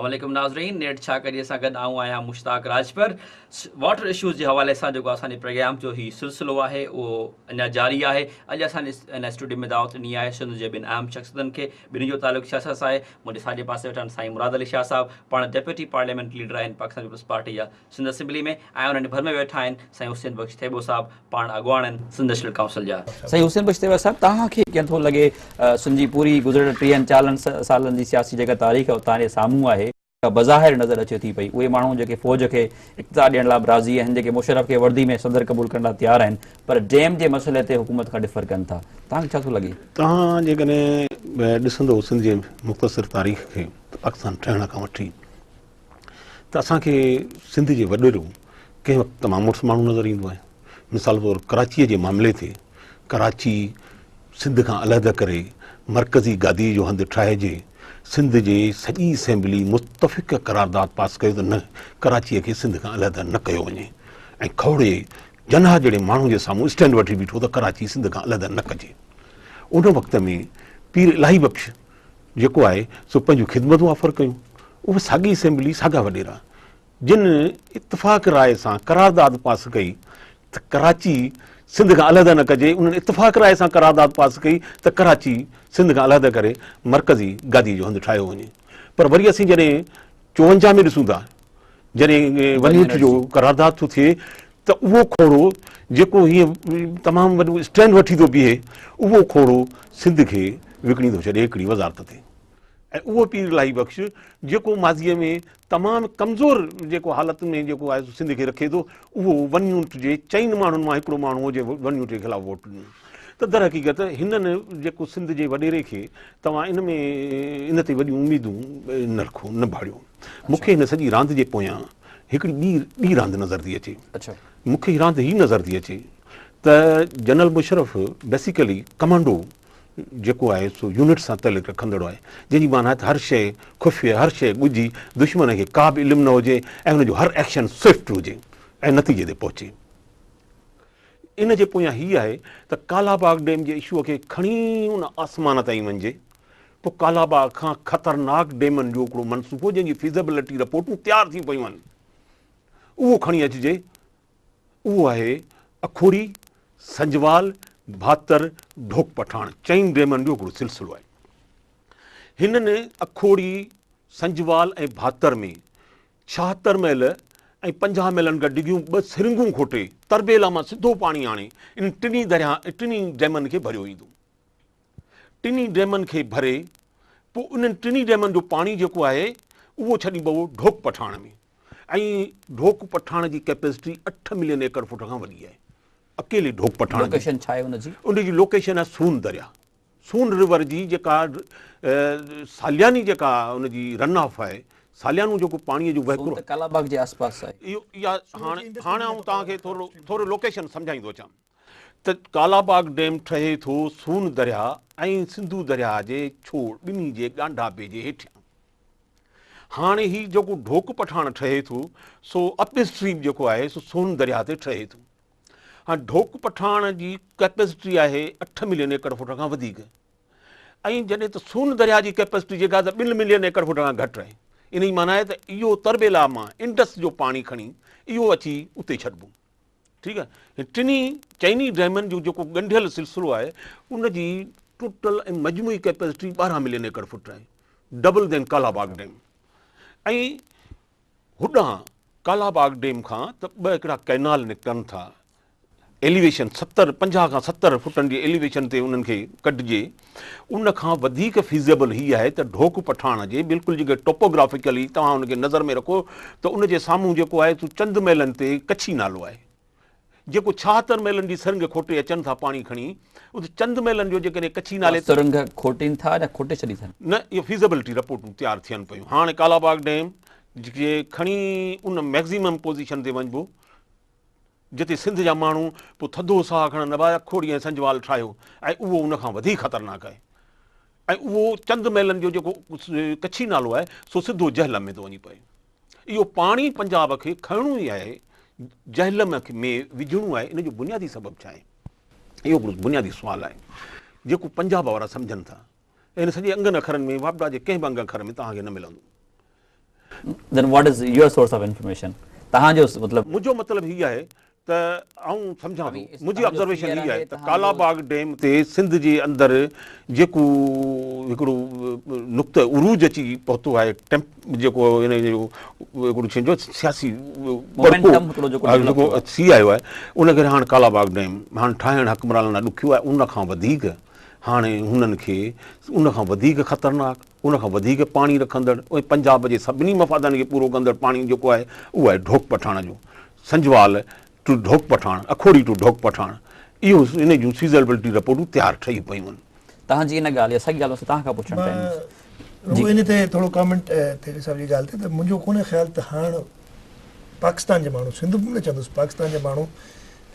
अस्सलाम वालेकुम नाज़रीन, नेट छा करिए सां गॾु आऊं आहियां मुश्ताक राजपर। वाटर इशूज़ जे हवाले सां जेको असांजे प्रोग्राम जो ही सिलसिलो आहे उहो अञा जारी आहे। अॼु असांजे इन स्टूडियो में दावत ॾिनी आहे सिंध जे ॿिनि अहम शख़्सियतनि खे, ॿिन्ही जो तालुक़ु सियासत सां आहे। मुंहिंजे साॼे पासे वेठा आहिनि साईं मुराद अली शाह साहब, पाण डेप्यूटी पार्लियामेंट लीडर आहिनि पाकिस्तान पीपल्स पार्टी जा सिंध असेंबली में, ऐं उन्हनि भर में वेठा आहिनि साईं हुसैन बख्श थेबो साहब, पाण अॻुवाण आहिनि सिंध नेशनल काउंसिल जा। साईं हुसैन बख्श थेबो साहब, तव्हांखे कीअं थो लॻे सिंध जी पूरी गुज़िरियल 30-40 सालनि जी सियासी जेका तारीख़ आहे तव्हांजे साम्हूं आहे, बज़ाहिर नज़र अचे थी पई, उहे माण्हू जेके फ़ौज खे इक़्तिदार ॾियण लाइ राज़ी आहिनि, जेके मुशर्रफ खे वर्दी में सदर क़बूल करण लाइ तयारु आहिनि, पर डैम जे मसइले ते हुकूमत खां डिफर कनि था। तव्हांखे छा थो लॻे? तव्हां जेकॾहिं ॾिसंदो सिंध जे मुख़्तसिर तारीख़ खे पाकिस्तान ठहण खां वठी त असांखे सिंध जे वॾेरो कंहिं वक़्तु तमामु मुड़ुसु माण्हू नज़र ईंदो आहे। मिसाल तौरु कराचीअ जे मामले ते कराची सिंध खां अलॻि करे मरकज़ी गादीअ जो हंधु ठाहिजे, सिंध जे सॼी असेंबली मुतफ़िक़ करारदाद पास कयो त न, कराचीअ खे सिंध खां अलॻि न कयो वञे, ऐं खौड़े जनाह जहिड़े माण्हू जे साम्हूं स्टैंड वठी बीठो त कराची सिंध खां अलॻि न कजे। उन वक़्त में पीर इलाही बख़्श जेको आहे सो पंहिंजूं ख़िदमतूं ऑफर कयूं। उहा साॻी असेंबली साॻा वॾेरा जिन इतफ़ाक़ राय सां करारदाद पास कई त कराची सिंध खां अलॻि न कजे, उन्हनि इतफ़ाक़ राय सां करारदाद पास कई त कराची सिंध खां अलॻि करे मरकज़ी गादी जो हंधु ठाहियो वञे। पर वरी असीं जॾहिं 54 में ॾिसूं था, जॾहिं वनयूट जो करारदाद थो थिए त उहो खोड़ो जेको हीअं तमामु वॾो स्टैंड वठी थो बीहे, उहो खोड़ो सिंध खे विकिणी थो छॾे हिकिड़ी वज़ारत ते। ऐं उहो पीर इलाही बख़्श जेको माज़ीअ में तमामु कमज़ोर जेको हालत में जेको आहे सिंध खे रखे थो, उहो वनयूट जे 4 माण्हुनि मां हिकिड़ो माण्हू हुजे वनयूट जे ख़िलाफ़ु वोट ॾिनो। त दर हक़ीक़त हिननि जेको सिंध जे वॾेरे खे तव्हां इन ते वॾियूं उमेदूं न रखो, न भाड़ियो। मूंखे हिन सॼी रांदि जे पोयां हिकिड़ी ॿी रांदि नज़र थी अचे। मूंखे हीअ रांदि हीअ नज़र थी अचे त जनरल मुशर्रफ बेसिकली कमांडो जेको आहे सो यूनिट सां तइल्लुक़ रखंदड़ आहे, जंहिंजी माना त हर शइ खुफ़िया, हर शइ ॻुझी, दुश्मन खे का बि इल्मु न हुजे ऐं हुनजो हर एक्शन स्विफ्ट हुजे ऐं नतीजे ते पहुचे। इन जे पोयां हीअ आहे त कालाबाग डैम जे इशूअ खे खणी उन आसमान ताईं वञिजे, पोइ कालाबाग खां ख़तरनाक डैमनि जो हिकिड़ो मनसूबो जंहिंजी फिज़ेबिलिटी रिपोर्टूं तयारु थी पयूं आहिनि, उहो खणी अचिजे। उहो आहे अखोड़ी, संजवाल, भातर, ढोक पठाण, 4 डैमनि जो हिकिड़ो सिलसिलो आहे। हिननि अखोड़ी, संजवाल ऐं भातर में 76 मैल ऐं 50 मैलनि खां डिघियूं 2 सिरिंगूं खोटे तरबेला मां सिधो पाणी आणे इन टिनी डैमनि खे भरियो ईंदो। टिनी डैमनि खे भरे पोइ उन्हनि टिनी डैमनि जो पाणी जेको आहे उहो छॾीबो ढोक पठाण में, ऐं ढोक पठाण जी कैपेसिटी 8 मिलियन एकड़ फुट खां वॾी आहे। अकेले ढोक पठाण लोकेशन छा आहे उनजी? उनजी लोकेशन आहे सून दरिया, सून रिवर जी जेका सालियानी जेका उनजी रन ऑफ आहे, सालियानो जेको पाणीअ जो वहिकिरो कालाबाग जे आसपास आहे। इहो इहा हाणे आऊं तव्हांखे थोरो लोकेशन सम्झाईंदो अचां त कालाबाग डैम ठहे थो सून दरिया ऐं सिंधू दरिया जे छोड़ ॿिन्ही जे ॻांढापे जे हेठियां। हाणे ही जेको ढोक पठाण ठहे थो सो अप स्ट्रीम जेको आहे सो सोन दरिया ते ठहे थो। हाणे ढोक पठाण जी कैपेसिटी आहे 8 मिलियन एकड़ फुट खां वधीक, ऐं जॾहिं त सोन दरिया जी कैपेसिटी जेका त 2 मिलियन एकड़ फुट खां घटि आहे। इन जी माना आहे त इहो तरबेला मां इंडस जो पाणी खणी इहो अची उते छॾिबो। ठीकु आहे। टिनी 4 डैमनि जो जेको ॻंढियल सिलसिलो आहे उनजी टोटल ऐं मजमूई कैपेसिटी 12 मिलियन एकड़ फुट आहे, डबल देन कालाबाग डैम। ऐं होॾां कालाबाग डैम खां त 2 हिकिड़ा कैनाल निकिरनि था, एलिवेशन 50 खां 70 फुटनि जी एलिवेशन ते उन्हनि खे कढिजे। उन खां वधीक फीज़ेबल हीअ आहे त ढोक पठाण जे बिल्कुलु जेके टोपोग्राफिकली तव्हां उनखे नज़र में रखो त उनजे साम्हूं जेको आहे सो चंद मैलनि ते कच्छी नालो आहे, जेको 76 मैलनि जी सुरंग खोटे अचनि था पाणी खणी, उते चंद मैलनि जो जेकॾहिं कच्छी नाले सुरंग खोटीनि था या खोटे छॾी अथनि न, इहो फीज़ेबिलिटी रिपोर्टूं तयारु थियनि पियूं। हाणे कालाबाग डैम जे खणी उन मैक्सिमम पोज़ीशन ते वञिबो जिते सिंध जा माण्हू पोइ थधो साहु खणनि, अखोड़ी ऐं संजवाल ठाहियो, ऐं उहो उनखां वधीक ख़तरनाक आहे। ऐं उहो चंद मैलनि जो जेको कच्छी नालो आहे सो सिधो जहलम में थो वञी पए। इहो पाणी पंजाब खे खणणो ई आहे, जहलम में विझणो आहे, इन जो बुनियादी सबबु छा आहे? इहो हिकिड़ो बुनियादी सुवालु आहे जेको पंजाब वारा सम्झनि था। हिन सॼे अंगनि अखरनि में वापडा जे कंहिं बि अंग अखर में तव्हांखे न मिलंदो। Then what is your source of information? तव्हांजो मतिलबु मुंहिंजो मतिलबु हीअ आहे त आऊं सम्झां थो, मुंहिंजी ऑब्ज़र्वेशन हीअ आहे त तव्हांजो कालाबाग डैम ते सिंध जे अंदरि जेको हिकिड़ो नुक़्तो उरूज अची पहुतो आहे, जेको हिन जो हिकिड़ो छंजो सियासी Momentum हिकिड़ो जेको थी आयो आहे, उन करे हाणे कालाबाग डैम हाणे ठाहिणु हुकमरान लाइ ॾुखियो आहे। उन खां वधीक हाणे हुननि खे उन खां वधीक ख़तरनाक, उन खां वधीक पाणी रखंदड़, उहे पंजाब जे सभिनी मफ़ादनि खे पूरो कंदड़ पाणी जेको आहे उहो आहे ढोक पठाण जो, संजवाल टू ढोक पठाण, अखोड़ी टू ढोक पठाण। इहो इन जूं सीज़ेबिलिटी रिपोर्टूं तयारु ठही पयूं आहिनि। तव्हांजी इन ॻाल्हि असांजी ॻाल्हि तव्हां खां पुछणु चाहिंदुसि इन ते थोरो कमेंट थिए साहिब जी ॻाल्हि ते, त मुंहिंजो कोन्हे ख़्यालु त हाणे पाकिस्तान जे माण्हू, सिंध बि न चवंदुसि, पाकिस्तान जे माण्हू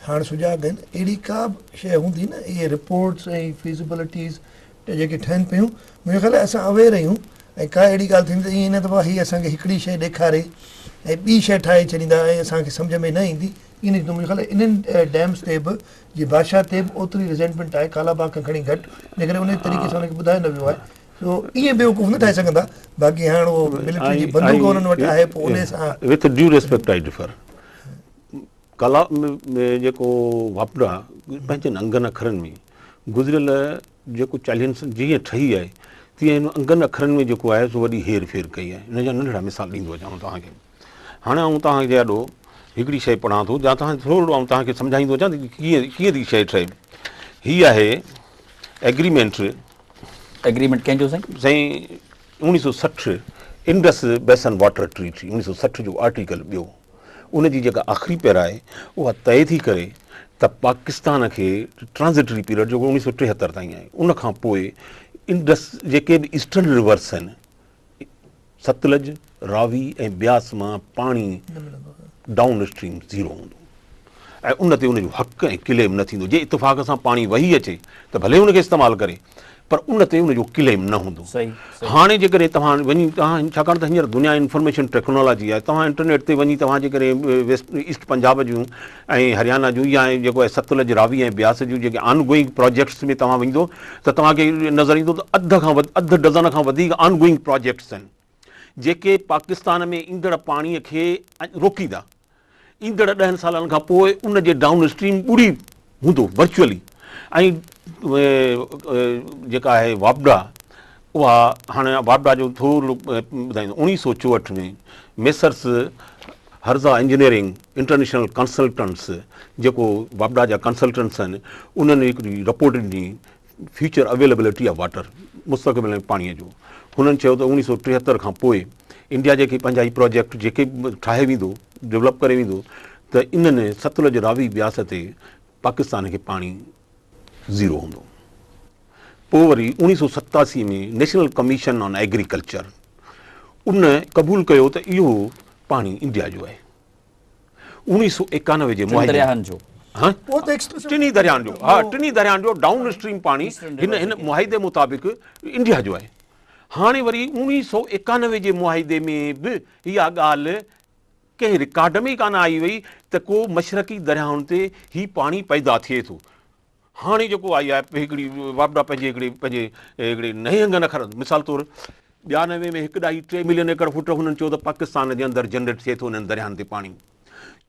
हाणे सुजाॻ आहिनि। अहिड़ी का बि शइ हूंदी न, इहे रिपोर्ट्स ऐं फीज़िबिलिटीज़ जेके ठहनि पियूं, मुंहिंजो ख़्यालु आहे असां अवेयर आहियूं। ऐं का अहिड़ी ॻाल्हि थींदी त ईअं न दफ़ा हीअ असांखे हिकिड़ी शइ ॾेखारे ऐं ॿी शइ ठाहे छॾींदा ऐं असांखे सम्झ में न ईंदी, ईअं निकितो। मुंहिंजो ख़्यालु आहे इन्हनि डैम्स ते बि जीअं बादशाह ते बि ओतिरी रिज़ेंटमेंट आहे, कालाबाग खां खणी घटि, जे करे उन तरीक़े सां हुनखे ॿुधायो न वियो आहे। सो ईअं बेवकूफ़ न ठाहे सघंदा। बाक़ी हाणे उहो मिलिट्री जी बंदूक हुननि वटि आहे, पोइ उन सां with due respect I differ. कला में जेको वापरा पंहिंजनि अंगनि अखरनि में गुज़िरियल जेको 40 जीअं ठही आहे, तीअं हिन अंगनि अखरनि में जेको आहे सो वॾी हेर फेर कई आहे। हिन जा नंढड़ा मिसाल ॾींदो अचांव तव्हांखे। हाणे आउं तव्हांखे ॾाढो हिकिड़ी शइ पढ़ां थो, या तव्हांखे थोरो आउं तव्हांखे सम्झाईंदो अचां त कीअं थी शइ ठहे। हीअ आहे एग्रीमेंट कंहिंजो साईं 1960 इंडस बेसन वाटर ट्रीटी 1960 जो आर्टिकल ॿियो, उनजी जेका आख़िरी पैरा आहे उहा तइ थी करे त पाकिस्तान खे ट्रांज़िटरी पीरियड जेको 1973 ताईं आहे, उन खां पोइ इंडस जेके बि ईस्टर्न रिवर्स आहिनि, सतलज, रावी ऐं ब्यास मां पाणी डाउन स्ट्रीम ज़ीरो हूंदो ऐं उन ते उनजो हक़ ऐं क्लेम न थींदो। जे इतफ़ाक़ सां पाणी वही अचे त भले उनखे इस्तेमालु करे, पर उन ते उनजो क्लेम न हूंदो। हाणे जेकॾहिं तव्हां वञी छाकाणि त हींअर दुनिया इंफॉर्मेशन टेक्नोलॉजी आहे, तव्हां इंटरनेट ते वञी तव्हां जेकॾहिं वेस्ट ईस्ट पंजाब जूं ऐं हरियाणा जूं या जेको आहे सतलज, रावी ऐं ब्यास जूं जेके ऑनगोइंग प्रोजेक्ट्स में तव्हां वेंदो त तव्हांखे नज़र ईंदो त अधु डज़न खां वधीक ऑनगोइंग प्रोजेक्ट्स आहिनि जेके पाकिस्तान में ईंदड़ पाणीअ खे रोकींदा। ईंदड़ 10 सालनि खां पोइ उन जे डाउन स्ट्रीम ॿुड़ी हूंदो वर्चुअली। ऐं जेका आहे वापडा, उहा हाणे वापडा जो थोरो ॿुधाईंदो। 1964 में मेसर्स हर्ज़ा इंजीनियरिंग इंटरनेशनल कंसल्टेंट्स, जेको वापडा जा कंसल्टेंट्स आहिनि, उन्हनि हिकिड़ी रिपोर्ट ॾिनी फ्यूचर अवेलेबिलिटी ऑफ वाटर, मुस्तक़बिल पाणीअ जो। हुननि चयो त 1973 खां पोइ इंडिया जेके पंहिंजा ई प्रोजेक्ट जेके ठाहे वेंदो, डेवलप करे वेंदो, त इन्हनि सतलज, रावी, ब्यास ते पाकिस्तान खे पाणी ज़ीरो हूंदो। पोइ वरी 1987 में नेशनल कमीशन ऑन एग्रीकल्चर उन क़बूल कयो त इहो पाणी इंडिया जो आहे। 1991 जे मुआहिदे जो, हाँ टिनी दरियाहनि जो, हाँ टिनी दरियाहनि जो डाउन स्ट्रीम पाणी हिन मुआहिदे मुताबिक़ इंडिया जो आहे। हाणे वरी 1991 जे मुआहिदे में बि इहा ॻाल्हि कंहिं रिकॉर्ड में ई कान आई वई त को मशरक़ी दरियाउनि ते ही पाणी पैदा थिए थो। हाणे जेको आई आहे हिकिड़ी वापडा पंहिंजे हिकिड़े नए अंगनि अखर, मिसाल तौरु 92 में 1.3 मिलियन एकड़ फुट हुननि चयो त पाकिस्तान जे अंदरि जनरेट थिए थो उन्हनि दरियाहनि ते पाणी।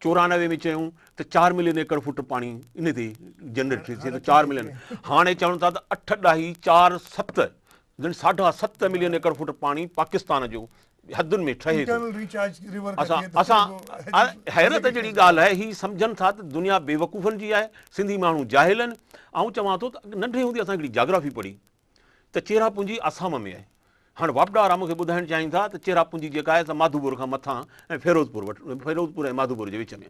94 में चयूं त 4 मिलियन एकड़ फुट पाणी इन ते जनरेट थिए थो, 4 मिलियन। हाणे चवनि था त 8.47 7.5 मिलियन एकड़ फुट पाणी पाकिस्तान जो हदुनि में ठहे थो। असां हैरत जहिड़ी ॻाल्हि आहे, ही सम्झनि था त दुनिया बेवकूफ़नि जी आहे, सिंधी माण्हू जाहिल आहिनि। ऐं चवां थो त नंढे हूंदे असां हिकिड़ी जाग्राफी पढ़ी त चेरापूंजी असम में आहे। हाणे वापडा वारा मूंखे ॿुधाइणु चाहिनि था त चेरापूंजी जेका आहे माधोपुर खां मथां ऐं फिरोजपुर ऐं माधोपुर जे विच में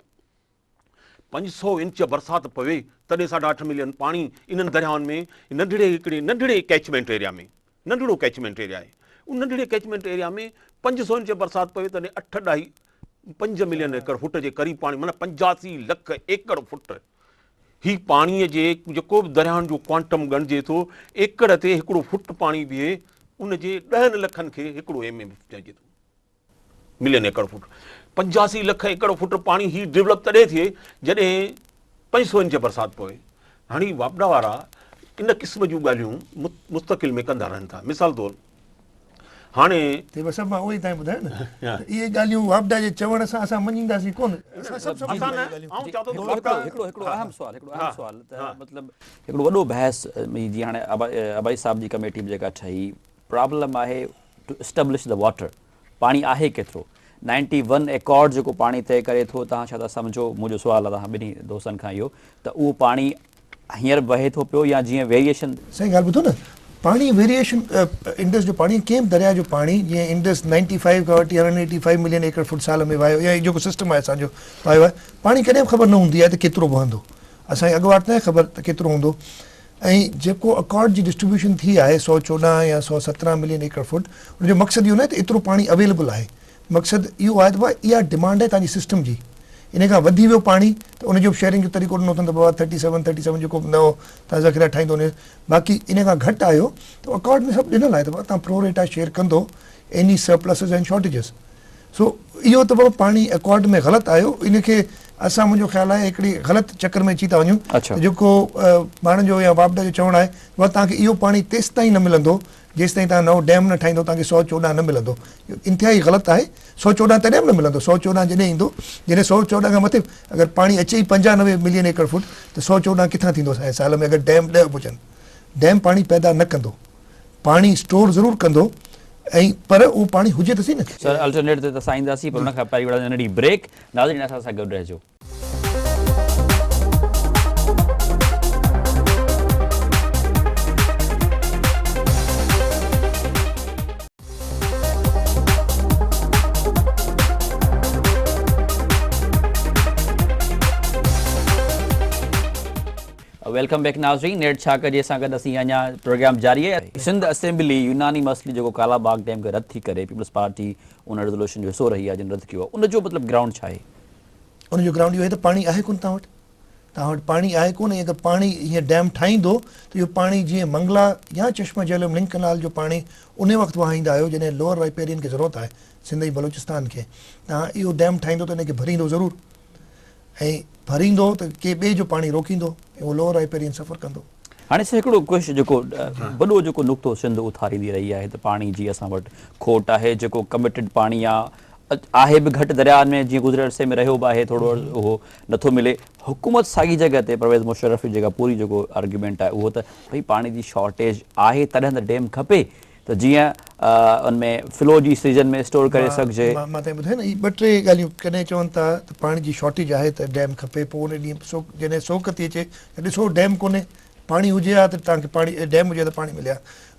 500 इंच बरसाति पवे तॾहिं 8.5 मिलियन पाणी इन्हनि दरियाउनि में नंढड़े कैचमेंट एरिया में, नंढड़ो कैचमेंट एरिया आहे। उन नंढड़े कैचमेंट एरिया में 500 इंच बरसाति पवे तॾहिं 8.5 मिलियन एकड़ फुट जे क़रीब पाणी, माना 85 लख एकड़ फुट। ही पाणीअ जे जेको बि दरियाउनि जो क्वांटम ॻणिजे थो, एकड़ ते हिकिड़ो फुट पाणी बीहे, उन जे 10 लखनि खे हिकिड़ो MM चइजे थो, मिलियन एकड़ फुट। 85 लख एकड़ फुट पाणी ही डेवलप तॾहिं थिए जॾहिं 500 इंच बरसाति पवे। हाणे वापडा वारा इन क़िस्म जूं ॻाल्हियूं मुस्तक़िल में कंदा रहनि था। मिसाल तौरु हाणे सभु मां उहो ई तव्हां ॿुधायो न इहे ॻाल्हियूं वापडा जे चवण सां असां मञींदासीं कोन हिकिड़ो अहम सुवाल त मतिलबु हिकिड़ो वॾो बहस जीअं हाणे अबाई साहब जी कमेटी में जेका ठही प्रॉब्लम आहे टू एस्टेब्लिश द वाटर पाणी आहे केतिरो 91 एकॉर्ड जेको पाणी तय करे थो तव्हां छा था सम्झो मुंहिंजो सुवालु आहे तव्हां ॿिन्ही दोस्तनि खां इहो त उहो पाणी हींअर वहे थो पियो या जीअं वेरिएशन सही ॻाल्हि ॿुधो न पाणी वेरिएशन इंडस जो पाणी कंहिं बि दरिया जो पाणी जीअं इंडस 95 खां वठी 185 मिलियन एकड़ फुट साल में वायो या जेको सिस्टम आहे असांजो वायो आहे पाणी कॾहिं बि ख़बर न हूंदी आहे त केतिरो वहंदो असांखे अॻुवाट न आहे ख़बर त केतिरो हूंदो ऐं जेको अकॉर्ड जी डिस्ट्रीब्यूशन थी आहे 114 या 117 मिलियन एकड़ फुट उनजो मक़सदु इहो न आहे त एतिरो पाणी अवेलेबल आहे मक़सदु इहो आहे त भाई इहा डिमांड आहे तव्हांजी सिस्टम जी इन खां वधी वियो पाणी त उनजो शेयरिंग जो तरीक़ो ॾिनो अथनि त बाबा 37 जेको नओं तव्हां ज़ख़ीरा ठाहींदो उन बाक़ी इन खां घटि आयो त अकॉर्ड में सभु ॾिनल आहे त तव्हां प्रो रेटा शेयर कंदो एनी सरप्लसिस एंड शॉर्टेजिस सो इहो त बाबा पाणी अकॉर्ड में ग़लति आयो इनखे असां मुंहिंजो ख़्यालु आहे हिकिड़ी ग़लति चकर में अची था वञूं जेको माण्हुनि जो या वापडा जो चवणु आहे तव्हांखे इहो पाणी तेसि ताईं न मिलंदो जेसि ताईं तव्हां नओं डैम न ठाहींदो तव्हांखे 114 न मिलंदो इंतिहाई ग़लति आहे 114 तॾहिं बि न मिलंदो 114 जॾहिं ईंदो जॾहिं 114 खां मथे अगरि पाणी अचे ई 95 मिलियन एकड़ फुट त 114 किथां थींदो असांजे साल में अगरि डैम 10 हुजनि डैम पाणी पैदा न कंदो पाणी स्टोर ज़रूरु कंदो ऐं पर उहो पाणी हुजे त सही न सर अल्टरनेट ते असां ईंदासीं पर हुनखां पहिरीं नंढी ब्रेक नाज़रीन असां सां गॾु रहिजो वेलकम बैक नाज़रीन नेट छा कजे सां गॾु असीं अञा प्रोग्राम जारी आहे सिंध असेंबली यूनानी मसइले जेको कालाबाग डैम खे रद्द थी करे पीपल्स पार्टी उन रेज़ोल्यूशन जो हिसो रही आहे जिन रद्द कयो आहे उनजो मतिलबु ग्राउंड छा आहे उनजो ग्राउंड इहो आहे त पाणी आहे कोन तव्हां वटि पाणी आहे कोन ऐं अगरि पाणी हीअं डैम ठाहींदो त इहो पाणी जीअं मंगला या चश्मा झीलम लिंक कनाल जो पाणी उन वक़्तु वहाईंदा आहियो जॾहिं लोअर राइपेरियन खे ज़रूरत आहे सिंध ऐं बलूचिस्तान खे तव्हां इहो डैम ठाहींदो त इनखे भरींदो ज़रूरु ऐं भरींदो त के ॿिए जो पाणी रोकींदो ऐं उहो लोअर राइपेरियन सफ़र कंदो हाणे हिकिड़ो कुझु जेको वॾो जेको नुक़्तो सिंध उथारींदी रही आहे त पाणी जी असां वटि खोट आहे जेको कमिटेड पाणी आहे बि घटि दरियानि में जीअं गुज़िरियल अरसे में रहियो बि आहे थोरो उहो नथो मिले हुकूमत साॻी जॻह ते परवेज़ मुशर्रफ जी जेका पूरी जेको आर्ग्यूमेंट आहे उहो त भई पाणी जी शॉर्टेज आहे तॾहिं त डैम खपे त जीअं उनमें फ्लो जी सीज़न में स्टोर करे सघिजे मां तव्हां ॿुधायो न इहे 2-3 ॻाल्हियूं कॾहिं चवनि था त पाणी जी शॉर्टेज आहे त डैम खपे पोइ उन ॾींहुं जॾहिं सोक थी अचे त ॾिसो डैम कोन्हे पाणी हुजे हा त तव्हांखे पाणी डैम हुजे त पाणी मिले हा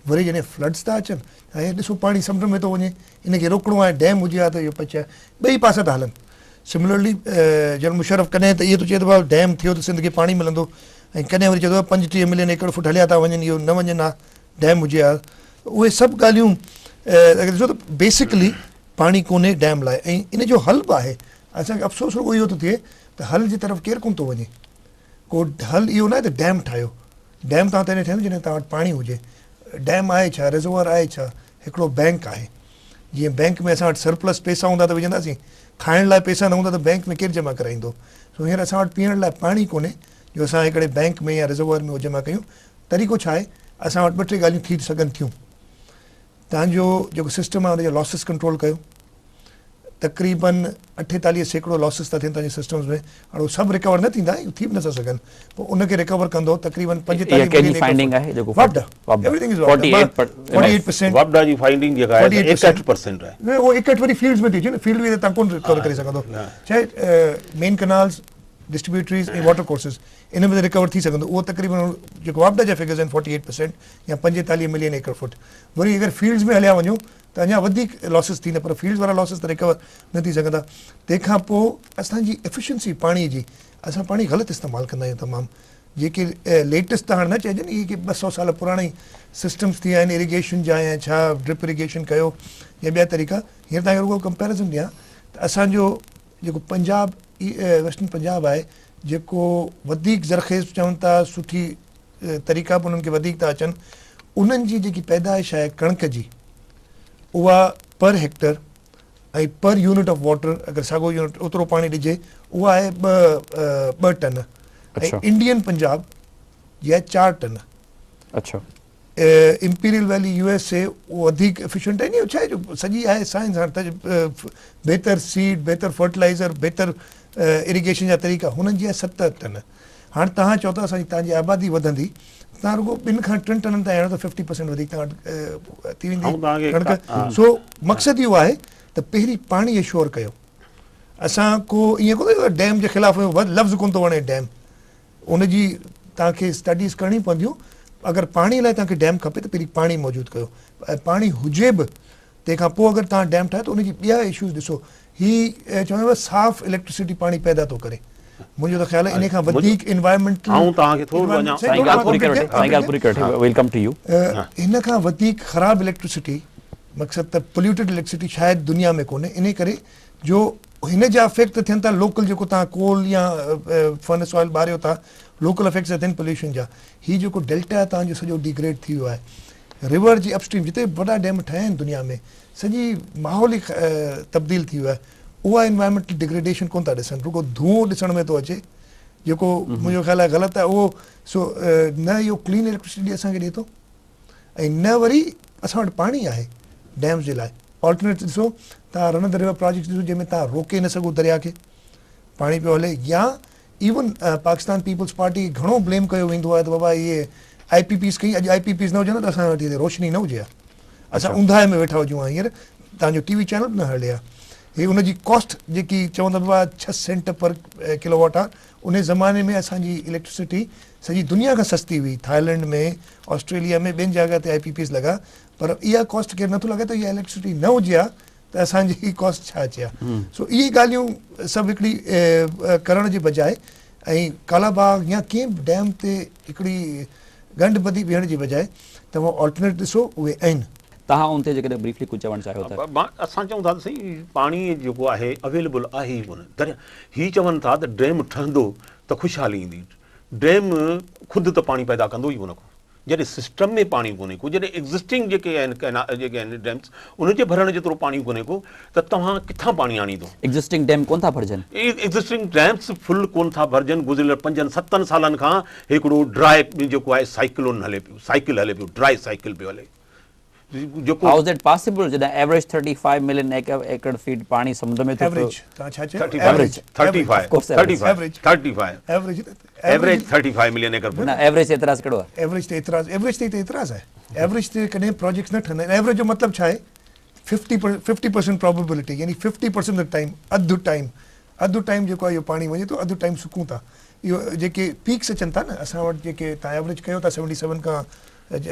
वरी जॾहिं फ्लड्स था अचनि ऐं ॾिसो पाणी समुंड में थो वञे इनखे रोकणो आहे डैम हुजे हा त इहो पचे ॿई पासा था हलनि सिमिलरली जनरल मुशर्रफ कॾहिं त इहो थो चए थो डैम थियो त सिंध खे पाणी मिलंदो ऐं कॾहिं वरी चए थो 35 मिलियन एकड़ फुट हलिया था वञनि इहो न वञनि हा डैम हुजे हा उहे सभु ॻाल्हियूं अगरि ॾिसो त बेसिकली पाणी कोन्हे डैम लाइ ऐं इन जो हल बि आहे असांखे अफ़सोस रुॻो इहो थो थिए त हल जी तरफ़ केरु कोन थो वञे को हल इहो न आहे त डैम ठाहियो डैम तव्हां तॾहिं ठाहींदो जॾहिं तव्हां वटि पाणी हुजे डैम आहे छा रिज़र्वर आहे छा हिकिड़ो बैंक आहे जीअं बैंक में असां वटि सरप्लस पैसा हूंदा त विझंदासीं खाइण लाइ पैसा न हूंदा त बैंक में केरु जमा कराईंदो सो हींअर असां वटि पीअण लाइ पाणी कोन्हे जो असां हिकिड़े बैंक में या रिज़र्वर में उहो जमा कयूं तरीक़ो छा आहे असां वटि 2-3 ॻाल्हियूं थी सघनि थियूं तव्हांजो जेको सिस्टम आहे हुनजा लॉसिस कंट्रोल कयो तक़रीबन 48% लॉसिस था थियनि तव्हांजे सिस्टम्स में हाणे उहे सभु रिकवर न थींदा थी बि नथा सघनि पोइ उनखे रिकवर कंदो तक़रीबन 61% वरी फील्ड्स में थी अचे न फील्ड में तव्हां कोन रिकवर करे सघंदो छा मेन कनाल्स डिस्ट्रीब्यूटरीज़ ऐं वाटर कोर्सिस इन में रिकवर थी सघंदो उहो तक़रीबन जेको वापडा जा फिगर्स आहिनि 48% या 45 मिलियन एकड़ फुट वरी अगरि फील्ड्स में हलिया वञूं त अञा वधीक लॉसिस थींदा पर फील्ड्स वारा लॉसिस त रिकवर न थी सघंदा तंहिंखां पोइ असांजी एफिशिएंसी पाणीअ जी असां पाणी ग़लति इस्तेमालु कंदा आहियूं तमामु जेके लेटेस्ट त हाणे न चइजनि इहे के 200 साल पुराणी सिस्टम्स थी विया आहिनि इरिगेशन जा या छा ड्रिप इरिगेशन कयो या ॿिया तरीक़ा हींअर तव्हांखे रुॻो कंपेरिज़न ॾियां त असांजो जेको पंजाब वेस्टर्न पंजाब आहे जेको वधीक ज़रख़ेज़ चवनि था सुठी तरीक़ा बि उन्हनि खे वधीक था अचनि उन्हनि जी जेकी पैदाइश आहे कणिक जी उहा पर हेक्टर ऐं पर यूनिट ऑफ वाटर अगरि साॻियो यूनिट ओतिरो पाणी ॾिजे उहा आहे 2 टन ऐं इंडियन पंजाब जी आहे 4 टन अच्छा इंपीरियल वैली USA उहो वधीक एफिशिएंट आहे नी, छा आहे जो सॼी आहे साइंस, हाणे बहितर सीड, बहितर फर्टिलाइज़र, बहितर इरिगेशन जा तरीक़ा, हुननि जी आहे 7 टन। हाणे तव्हां चओ था असांजी तव्हांजी आबादी वधंदी, तव्हां रुॻो 2 खां 3 टननि ताईं आणो त 50% वधीक तव्हां वटि थी वेंदी कणिक। सो मक़सदु इहो आहे त पहिरीं पाणी एश्योर कयो। असां को ईअं कोन्हे डैम जे ख़िलाफ़ लफ़्ज़ कोन थो वणे डैम, उनजी तव्हांखे स्टडीज़ करणी पवंदियूं। अगरि पाणी लाइ तव्हांखे डैम खपे त पहिरीं पाणी मौजूदु कयो, पाणी हुजे बि, तंहिंखां पोइ अगरि तव्हां डैम ठाहे त उनजी ॿिया इशूज़ ॾिसो। हीअ चवंदव साफ़ इलेक्ट्रिसिटी पाणी पैदा थो करे, मुंहिंजो त ख़्यालु आहे इन खां वधीक इन्वायरमेंटल, हिन खां वधीक ख़राबु इलेक्ट्रिसिटी, मक़सदु त पोल्यूटेड इलेक्ट्रिसिटी शायदि दुनिया में कोन्हे। इन करे जो हिन जा इफेक्ट थियनि था लोकल, जेको तव्हां कोल या फर्नेस ऑयल ॿारियो था, लोकल इफेक्ट्स थियनि पोल्यूशन जा। हीउ जेको डेल्टा आहे तव्हांजो सॼो डिग्रेड थी वियो आहे, रिवर जी अपस्ट्रीम जिते वॾा डैम ठहिया आहिनि दुनिया में, सॼी माहौल ई तब्दील थी वियो आहे। उहा इन्वायरमेंटल डिग्रेडेशन कोन था ॾिसनि, रुॻो धुओं ॾिसण में थो अचे, जेको मुंहिंजो ख़्यालु आहे ग़लति आहे उहो। सो न इहो क्लीन इलेक्ट्रिसिटी असांखे ॾिए थो, ऐं न वरी असां वटि पाणी आहे डैम्स जे लाइ। ऑल्टरनेट ॾिसो, तव्हां रन द रिवर प्रोजेक्ट ॾिसो जंहिंमें तव्हां रोके न सघो दरिया खे, पाणी पियो हले। या इवन पाकिस्तान पीपल्स पार्टी घणो ब्लेम कयो वेंदो आहे त बाबा इहे IPPs कई, अॼु IPPs न हुजनि त असां वटि हिते रोशनी न हुजे, असां ऊंधाए में वेठा हुजूं। हींअर तव्हांजो TV चैनल बि न हले आहे। हीअ हुनजी कॉस्ट जेकी चवंदा बाबा 6 सेंट पर किलोवाट आहे, उन ज़माने में असांजी इलेक्ट्रिसिटी सॼी दुनिया खां सस्ती हुई, थाईलैंड में, ऑस्ट्रेलिया में, ॿियनि जॻह ते IPPs लॻा। पर इहा कॉस्ट केरु नथो लॻे त इहा इलेक्ट्रिसिटी न हुजे हा त असांजी कॉस्ट छा अचे हा। सो इहे ॻाल्हियूं सभु हिकिड़ी करण जे बजाए, ऐं कालाबाग या कंहिं बि डैम ते हिकिड़ी गंढ ॿधी बीहण जे बजाए तव्हां ऑल्टरनेट ॾिसो, उहे आहिनि। तव्हां उन ते जेकॾहिं ब्रीफली कुझु चवणु चाहियो था। असां चऊं था त सही पाणी जेको आहे अवेलेबल आहे ई कोन। हीअ चवनि था त डैम ठहंदो त ख़ुशहाली ईंदी, डैम ख़ुदि त पाणी पैदा कंदो ई कोन को, जॾहिं सिस्टम में पाणी कोन्हे को, जॾहिं एग्ज़िस्टिंग जेके आहिनि डैम्स उनजे भरण जेतिरो पाणी कोन्हे को, त तव्हां किथां पाणी आणींदो। एग्ज़िस्टिंग डैम कोन था भरजनि, एग्ज़िस्टिंग डैम्स फुल कोन था भरजनि। गुज़िरियल 5-7 सालनि खां हिकिड़ो ड्राई जेको आहे साइक्लोन हले पियो, साइकिल हले पियो, ड्राई साइकिल पियो हले। How is that possible? जॾहिं एवरेज 35 मिलियन एकड़ फीट पाणी समुद्र में थो, एवरेज तव्हां छा चयो? 35 मिलियन एकड़। न एवरेज एतिराज़ कहिड़ो आहे? एवरेज ते एतिराज़ आहे। एवरेज ते कॾहिं प्रोजेक्ट्स न ठहंदा आहिनि। एवरेज जो मतिलबु छा आहे? 50% प्रोबेबिलिटी, यानी 50% ऑफ टाइम, अधु टाइम जेको आहे इहो पाणी वञे थो, अधु टाइम सुकूं था। इहो जेके पीक्स अचनि था न, असां वटि जेके तव्हां एवरेज कयो था 77 खां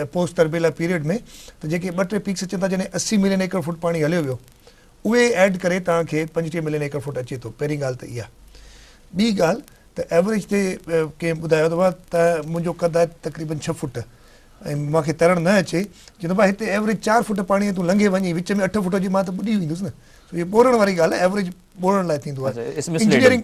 पोस्ट तरबेला पीरियड में, त जेके 2-3 पीक्स अचनि था जॾहिं 80 मिलियन एकड़ फुट पाणी हलियो वियो, उहे ऐड करे तव्हांखे 35 मिलियन एकड़ फुट अचे थो। पहिरीं ॻाल्हि त इहा। ॿी ॻाल्हि त एवरेज ते कंहिं ॿुधायो त मुंहिंजो कदु आहे तक़रीबन 6 फुट, ऐं मूंखे तरणु न अचे, चवंदो भाई हिते एवरेज 4 फुट पाणी तूं लंघे वञी, विच में 8 फुट जी मां त ॿुॾी वेंदुसि न। इहे ॿोरण वारी ॻाल्हि आहे, एवरेज ॿोरण लाइ थींदो आहे। इंजीनियरिंग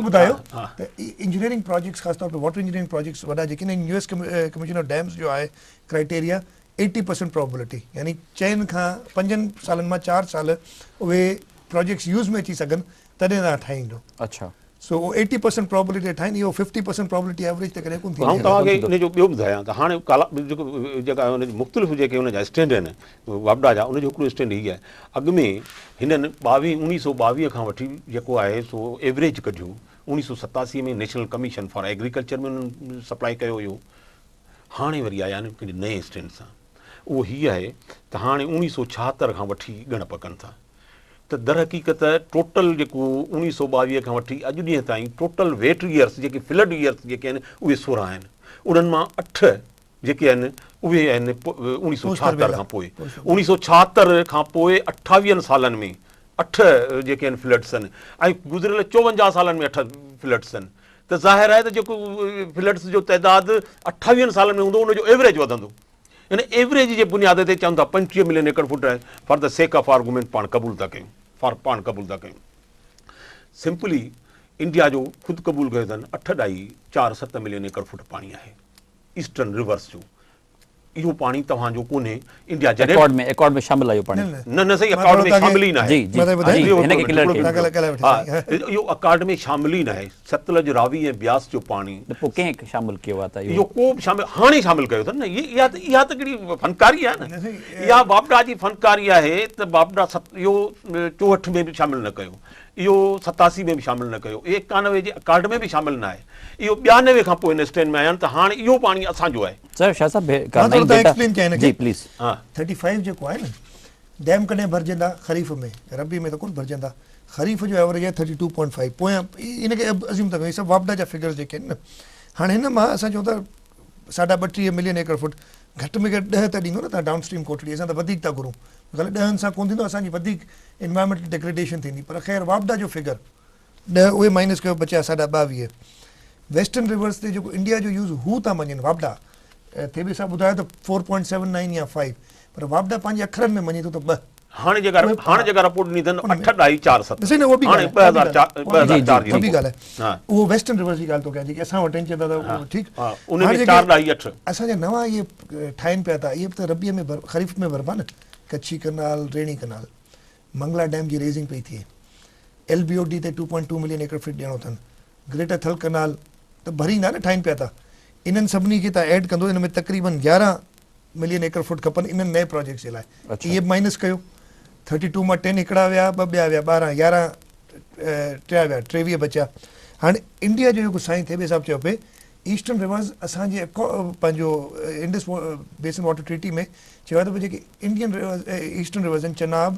ॿुधायो त इंजीनियरिंग प्रोजेक्ट्स ख़ासि तौर ते वाटर इंजीनियरिंग प्रोजेक्ट्स वॾा जेके आहिनि, US कमीशन ऑफ डैम्स जो आहे क्राइटेरिया 80% प्रोबेबिलिटी, यानी 5 सालनि मां 4 साल उहे प्रोजेक्ट्स यूज़ में अची सघनि तॾहिं तव्हां ठाहींदो। अच्छा, सो 80% प्रोबेबिलिटी ठाहिनि, इहो 50% प्रोबेबिलिटी एवरेज ते कॾहिं कोन थींदी। ऐं तव्हांखे इनजो ॿियो ॿुधायां त हाणे जेका हुनजी मुख़्तलिफ़ जेके हुनजा स्टैंड आहिनि वापडा जा, उनजो हिकिड़ो स्टैंड हीअ आहे, अॻु में हिननि 1922 खां वठी जेको आहे सो एवरेज कढियो। 1987 में नेशनल कमीशन फॉर एग्रीकल्चर में उन्हनि सप्लाई कयो हुयो। हाणे वरी आया आहिनि पंहिंजे नए स्टैंड सां। उहो हीअ आहे त हाणे 1976 खां वठी ॻण पकनि था त दर हक़ीक़त टोटल जेको 1922 खां वठी अॼु ॾींहं ताईं टोटल वेट ईयर्स जेके फ्लड ईयर्स जेके आहिनि उहे 16 आहिनि। उन्हनि मां 8 जेके आहिनि उहे आहिनि 1976 खां पोइ। 1976 खां पोइ 28 सालनि में 8 जेके आहिनि फ्लड्स आहिनि, ऐं गुज़िरियल 54 सालनि में 8 फ्लड्स आहिनि। त ज़ाहिर आहे त जेको फ्लड्स जो तइदादु 28 सालनि में हूंदो, उनजो एवरेज वधंदो। इन एवरेज जे बुनियाद ते चवनि था 35 मिलियन एकड़ foot for the sake of argument पाण क़बूल था कयूं, सिंपली इंडिया जो ख़ुदि क़बूल कयो अथनि 8.47 मिलियन एकड़ फुट पाणी आहे ईस्टर्न रिवर्स जो। इहो पाणी तव्हांजो कोन्हे इंडिया एकॉर्ड में शामिल आहे इहो पाणी न सही अकॉर्ड में शामिल ई न आहे इहो अकॉर्ड में शामिल ई न आहे सतलज रावी ऐं ब्यास जो पाणी पोइ कंहिं शामिल कयो आहे त इहो को बि शामिल हाणे शामिल कयो अथनि न इहा त हिकिड़ी फनकारी आहे न इहा बाबडा जी फनकारी आहे त बाबडा इहो 64 में बि शामिल न कयो इहो 87 में बि शामिल न कयो 91 जे अकॉर्ड में बि शामिल न आहे इहो 92 खां पोइ इन स्टेन में आया आहिनि त हाणे इहो पाणी असांजो आहे सर शाह साहब जी प्लीज़ 35 जेको आहे न डैम कॾहिं भरजंदा ख़रीफ़ में रबी में त कोन भरजंदा ख़रीफ़ जो एवरेज आहे 32.5 पोयां इनखे अज़ीम था कयूं सभु वापडा जा फिगर्स जेके आहिनि न हाणे हिन मां असां चऊं था 32 मिलियन एकड़ फुट घटि में घटि 10 त ॾींदो न तव्हां डाउन स्ट्रीम कोटड़ी असां त वधीक था घुरूं भले 10 सां कोन थींदो असांजी वधीक इन्वायरमेंटल डिग्रेडेशन थींदी पर ख़ैर वापडा जो फिगर 10 उहे माइनस कयो बचिया 22.5 वेस्टर्न रिवर्स ते जेको इंडिया जो यूज़ हू था मञनि वापडा थे बि सां ॿुधायो त 4.79 या 5 पर वापडा पंहिंजे अखरनि में मञे थो त 2 हाणे जेका रिपोर्ट ॾिनी अथनि 8.47 उहो बि हाणे 2004 जी ॻाल्हि आहे उहो वेस्टर्न रिवर्स जी ॻाल्हि थो कयां जेकी असां वटि आहिनि चवंदा त ठीकु उन में 4.8 असांजा नवां इहे ठाहिनि पिया था इहे बि त रबीअ में ख़रीफ़ में भरबा न कच्छी कनाल रेणी कनाल मंगला डैम जी रेज़िंग पई थिए LBOD ते 2.2 मिलियन एकड़ फीट ॾियणो अथनि ग्रेटर थल कनाल त भरींदा न ठाहिनि पिया था इन्हनि सभिनी खे तव्हां एड कंदो इन में तक़रीबन 11 मिलियन एकड़ फुट खपनि इन्हनि नए प्रोजेक्ट जे लाइ इहे माइनस कयो 32 मां 10 हिकिड़ा विया 2 ॿिया विया 12 11 टिया विया 23 बचिया हाणे इंडिया जो जेको साईं थिए साहिबु चयो पिए ईस्टर्न रिवर्स असांजे पंहिंजो इंडस बेसिन वाटर ट्रीटी में चयो त जेके इंडियन रिवर्स ईस्टर्न रिवर्स आहिनि चनाब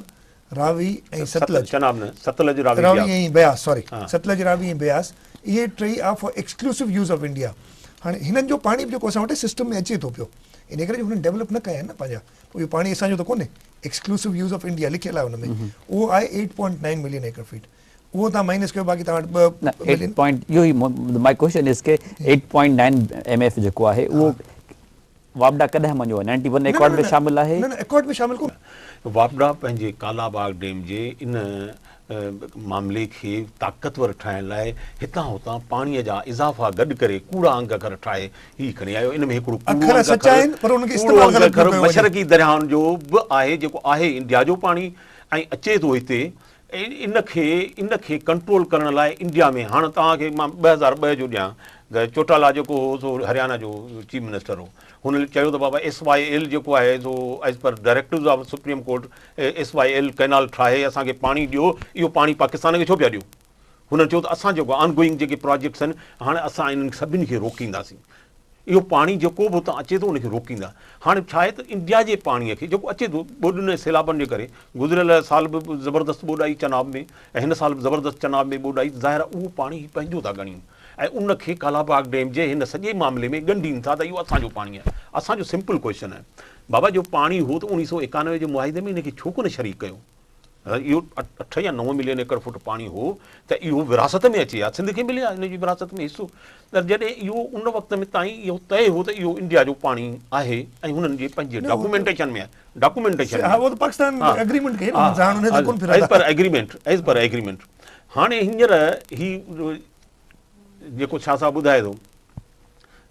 रावी ऐं सतलज रावी ऐं ब्यास सॉरी सतलज रावी ऐं ब्यास इहे टई आहे for exclusive use of India हाणे हिननि जो पाणी बि जेको असां वटि सिस्टम में अचे थो पियो इन करे हुननि डेवलप न कया आहिनि न पंहिंजा पोइ इहो पाणी असांजो त कोन्हे एक्सक्लूसिव यूज़ ऑफ इंडिया लिखियलु आहे हुन में उहो आहे 8.9 मिलियन एकड़ फीट उहो तव्हां माइनस कयो बाक़ी तव्हां वटि इहो ई माय क्वेश्चन इज़ के 8.9 MF जेको आहे उहो वापडा कॾहिं मञियो आहे 91 एकॉर्ड में शामिल आहे न एकॉर्ड में शामिल कोन वापडा पंहिंजे कालाबाग डैम जे इन मामले खे ताक़तवर ठाहिण लाइ हितां हुतां पाणीअ जा इज़ाफ़ा गॾु करे कूड़ा अंग घर ठाहे ही खणी आयो इन में हिकिड़ो मशरक़ी दरियाउनि जो बि आहे जेको आहे इंडिया जो पाणी ऐं अचे थो हिते इनखे कंट्रोल करण लाइ इंडिया में हाणे तव्हांखे मां 2002 जो ॾियां त चौटाला जेको हो सो हरियाणा जो चीफ मिनिस्टर हो हुन चयो त बाबा SYL जेको आहे so as per directives of supreme court SYL canal ठाहे असांखे पाणी ॾियो इहो पाणी पाकिस्तान खे छो पिया ॾियो हुननि चयो त असां जेको ऑनगोइंग जेके प्रोजेक्ट्स आहिनि हाणे असां इन्हनि सभिनी खे रोकींदासीं इहो पाणी जेको बि हुतां अचे थो उनखे रोकींदा हाणे छा आहे त इंडिया जे पाणीअ खे जेको अचे थो ॿोॾियुनि सैलाबनि जे करे गुज़िरियल साल बि ज़बरदस्त ॿोॾ आई चनाब में ऐं हिन साल बि ज़बरदस्त चनाब में ॿोॾ आई ज़ाहिर आहे उहो पाणी पंहिंजो था ॻणियूं ऐं उनखे कालाबाग डैम जे हिन सॼे मामले में ॻंढीनि था त इहो असांजो पाणी आहे असांजो सिंपल क्वेश्चन आहे बाबा जो पाणी हो त 1991 जे मुआइदे में इनखे छो कोन शरीक कयो इहो 8 या 9 मिलियन एकड़ फुट पाणी हो त इहो विरासत में अचे हा सिंध खे मिले आहे हिनजी विरासत में हिसो त जॾहिं इहो उन वक़्त में ताईं इहो तय हो त इहो इंडिया जो पाणी आहे ऐं हुननि जे पंहिंजे डॉक्यूमेंटेशन में आहे डॉक्यूमेंटेशन एज़ पर एग्रीमेंट हाणे हींअर ही जेको छा साहब ॿुधाए थो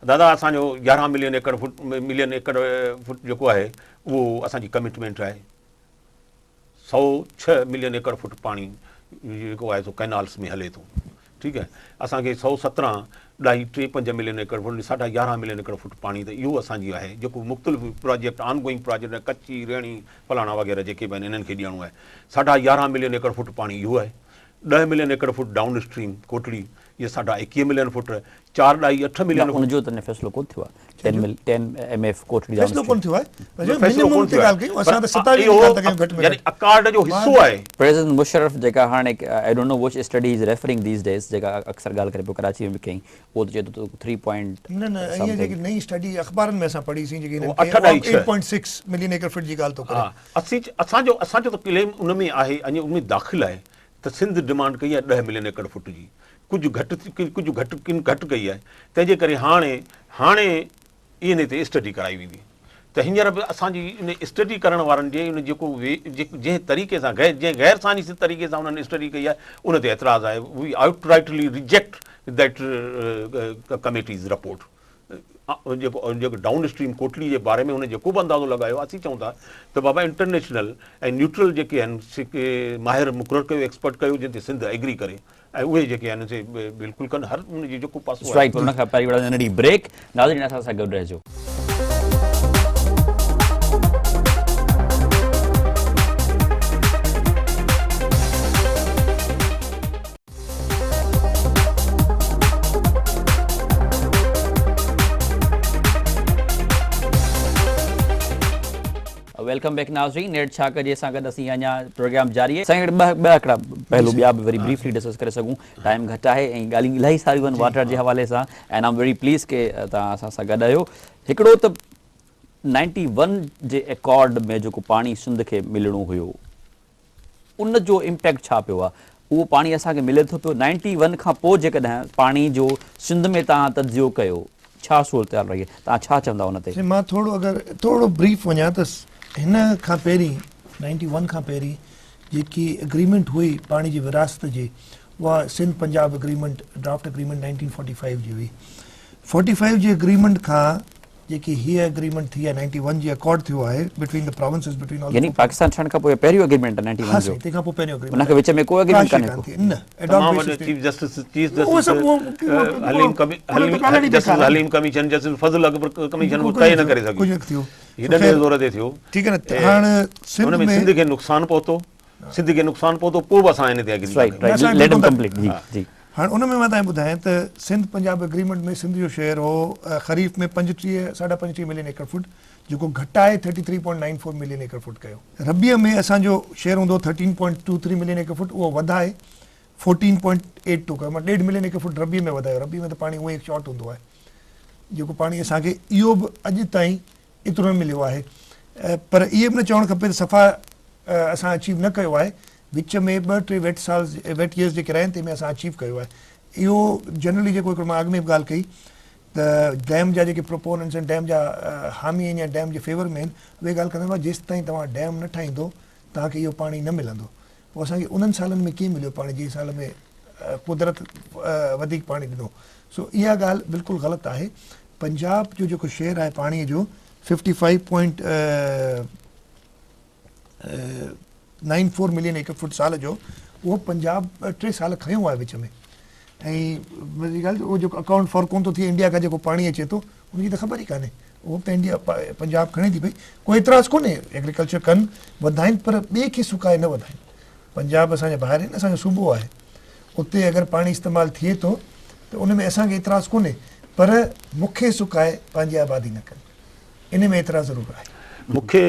दादा असांजो 11 मिलियन एकड़ फुट जेको आहे उहो असांजी कमिटमेंट आहे 106 मिलियन एकड़ फुट पाणी जेको आहे सो कैनाल्स में हले थो ठीकु आहे असांखे 117.35 मिलियन एकड़ फुट 11.5 मिलियन एकड़ फुट पाणी त इहो असांजी आहे जेको मुख़्तलिफ़ प्रोजेक्ट ऑनगोइंग प्रोजेक्ट आहे कच्ची रेणी फलाणा वग़ैरह जेके बि आहिनि इन्हनि खे ॾियणो आहे 11.5 मिलियन एकड़ फुट पाणी इहो आहे 10 मिलियन एकड़ फुट डाउन स्ट्रीम कोटड़ी ये 21 मिलियन फुट 4.8 मिलियन उनजो त फैसलो कोन थियो आहे 10 MF कोटड़ी फैसलो कोन थियो आहे मिनिमम ते ॻाल्हि कयूं असां त 27 ॻाल्हि तक घटि में यानी अकार्ड जो हिस्सो आहे प्रेसिडेंट मुशर्रफ जेका हाणे I don't know which study is referring these days जेका अक्सर ॻाल्हि करे पियो कराची में कई वो त चए तो 3 न ये जेकी नई स्टडी अखबारनि में असां पढ़ी सी जेकी 8.6 मिलियन एकड़ फुट जी ॻाल्हि तो करे असांजो त क्लेम उन में आहे अञा उन में दाख़िल आहे त सिंध डिमांड कई आहे 10 मिलियन एकड़ फुट जी कुझु घटि कई आहे तंहिंजे करे हाणे इन ते स्टडी कराई वेंदी त हींअर बि असांजी इन स्टडी करण वारनि जे उन जेको जंहिं तरीक़े सां जंहिं गैर साइंसी तरीक़े सां उन्हनि स्टडी कई आहे उन ते एतिराज़ आहे we outrightly reject that committee's report जेको डाउन स्ट्रीम कोटली जे बारे में हुन जेको बि अंदाज़ो लॻायो असीं चऊं था त बाबा इंटरनेशनल ऐं न्यूट्रल जेके आहिनि माहिर मुक़ररु कयो एक्सपर्ट कयो जंहिं ते सिंध एग्री करे ऐं उहे जेके आहिनि से बिल्कुलु कनि हर उन जी जेको पासो राइट हुन खां पहिरीं नंढी ब्रेक नाज़रीन असां सां गॾु रहिजो वेलकम बैक नाज़रीन नेट छा कजे सां गॾु असीं अञा प्रोग्राम जारी आहे असांखे ॿ हिकिड़ा पहलू ॿिया बि वरी ब्रीफली डिस्कस करे सघूं टाइम घटि आहे ऐं ॻाल्हियूं इलाही सारियूं आहिनि वाटर जे हवाले सां and I am very please के तव्हां असां सां गॾु आहियो हिकिड़ो त 91 जे एकॉर्ड में जेको पाणी सिंध खे मिलणो हुयो उन जो इम्पैक्ट छा पियो आहे उहो पाणी असांखे मिले थो पियो 91 खां पोइ जेकॾहिं पाणी जो सिंध में तव्हां तजियो कयो छा सूरत हाल रही आहे तव्हां छा चवंदा उन ते मां थोरो ब्रीफ वञा त हिन खां पहिरीं 91 खां पहिरीं जेकी एग्रीमेंट हुई पाणी जी विरासत जी उहा Sindh Punjab agreement draft agreement 1945 जी हुई 45 जी एग्रीमेंट खां जेकी हीअ एग्रीमेंट थी आहे 91 जी अकॉर्ड थियो आहे between the provinces between all यानी पाकिस्तान ठहण खां पोइ पहिरियों एग्रीमेंट 91 जो तंहिंखां पोइ पहिरियों उन खे विच में कोई एग्रीमेंट कान्हे न तमामु वॾे chief justice Haleem commission justice Fazal Akbar commission उहो तय न करे सघी कुझु थियो हिन ज़ोर ते थियो ठीकु आहे न हाणे हुन में सिंध खे नुक़सानु पहुतो सिंध खे नुक़सानु पहुतो पोइ बि असां हिन ते agree right right let him complete जी जी हाणे उन में मां तव्हांखे ॿुधायां त सिंध पंजाब एग्रीमेंट में सिंध जो शेयर हो ख़रीफ़ में 35 मिलियन एकड़ फुट जेको घटाए 33.94 मिलियन एकड़ फुट कयो रबीअ में असांजो शेयर हूंदो 13.23 मिलियन एकड़ फुट उहो वधाए 14.82 कयो मां 1.5 मिलियन एकड़ फुट रबीअ में वधायो रबीअ में त पाणी उहो ई शॉर्ट हूंदो आहे जेको पाणी असांखे इहो बि अॼु ताईं एतिरो न मिलियो आहे पर इहे बि न चवणु खपे त सफ़ा असां अचीव न कयो आहे विच में 2-3 वेट ईयर्स जेके रहनि तंहिंमें असां अचीव कयो आहे इहो जनरली जेको हिकिड़ो मां अॻु में बि ॻाल्हि कई त डैम जा जेके प्रोपोनेंट्स आहिनि डैम जा हामी आहिनि या डैम जे फेवर में आहिनि उहे ॻाल्हि कंदा जेसि ताईं तव्हां डैम न ठाहींदो तव्हांखे इहो पाणी न मिलंदो पोइ असांखे उन्हनि सालनि में कीअं मिलियो पाणी जंहिं साल में कुदरत वधीक पाणी ॾिनो सो इहा ॻाल्हि बिल्कुलु ग़लति आहे पंजाब जो जेको शेयर आहे पाणीअ जो 55.94 मिलियन एकड़ फुट साल जो उहो पंजाब 3 साल खयो आहे विच में ऐं वरी ॻाल्हि उहो जेको अकाउंट फॉर कोन थो थिए इंडिया खां जेको पाणी अचे थो उनजी त ख़बर ई कान्हे उहो त इंडिया पंजाब खणे थी पई कोई एतिराज़ कोन्हे एग्रीकल्चर कनि वधाइनि पर ॿिए खे सुकाए न वधाइनि पंजाब असांजे ॿाहिरि आहिनि असांजो सूबो आहे उते अगरि पाणी इस्तेमालु थिए थो त उन में असांखे एतिराज़ कोन्हे पर मूंखे सुकाए पंहिंजी आबादी न कनि इन में एतिरा ज़रूरु आहे मूंखे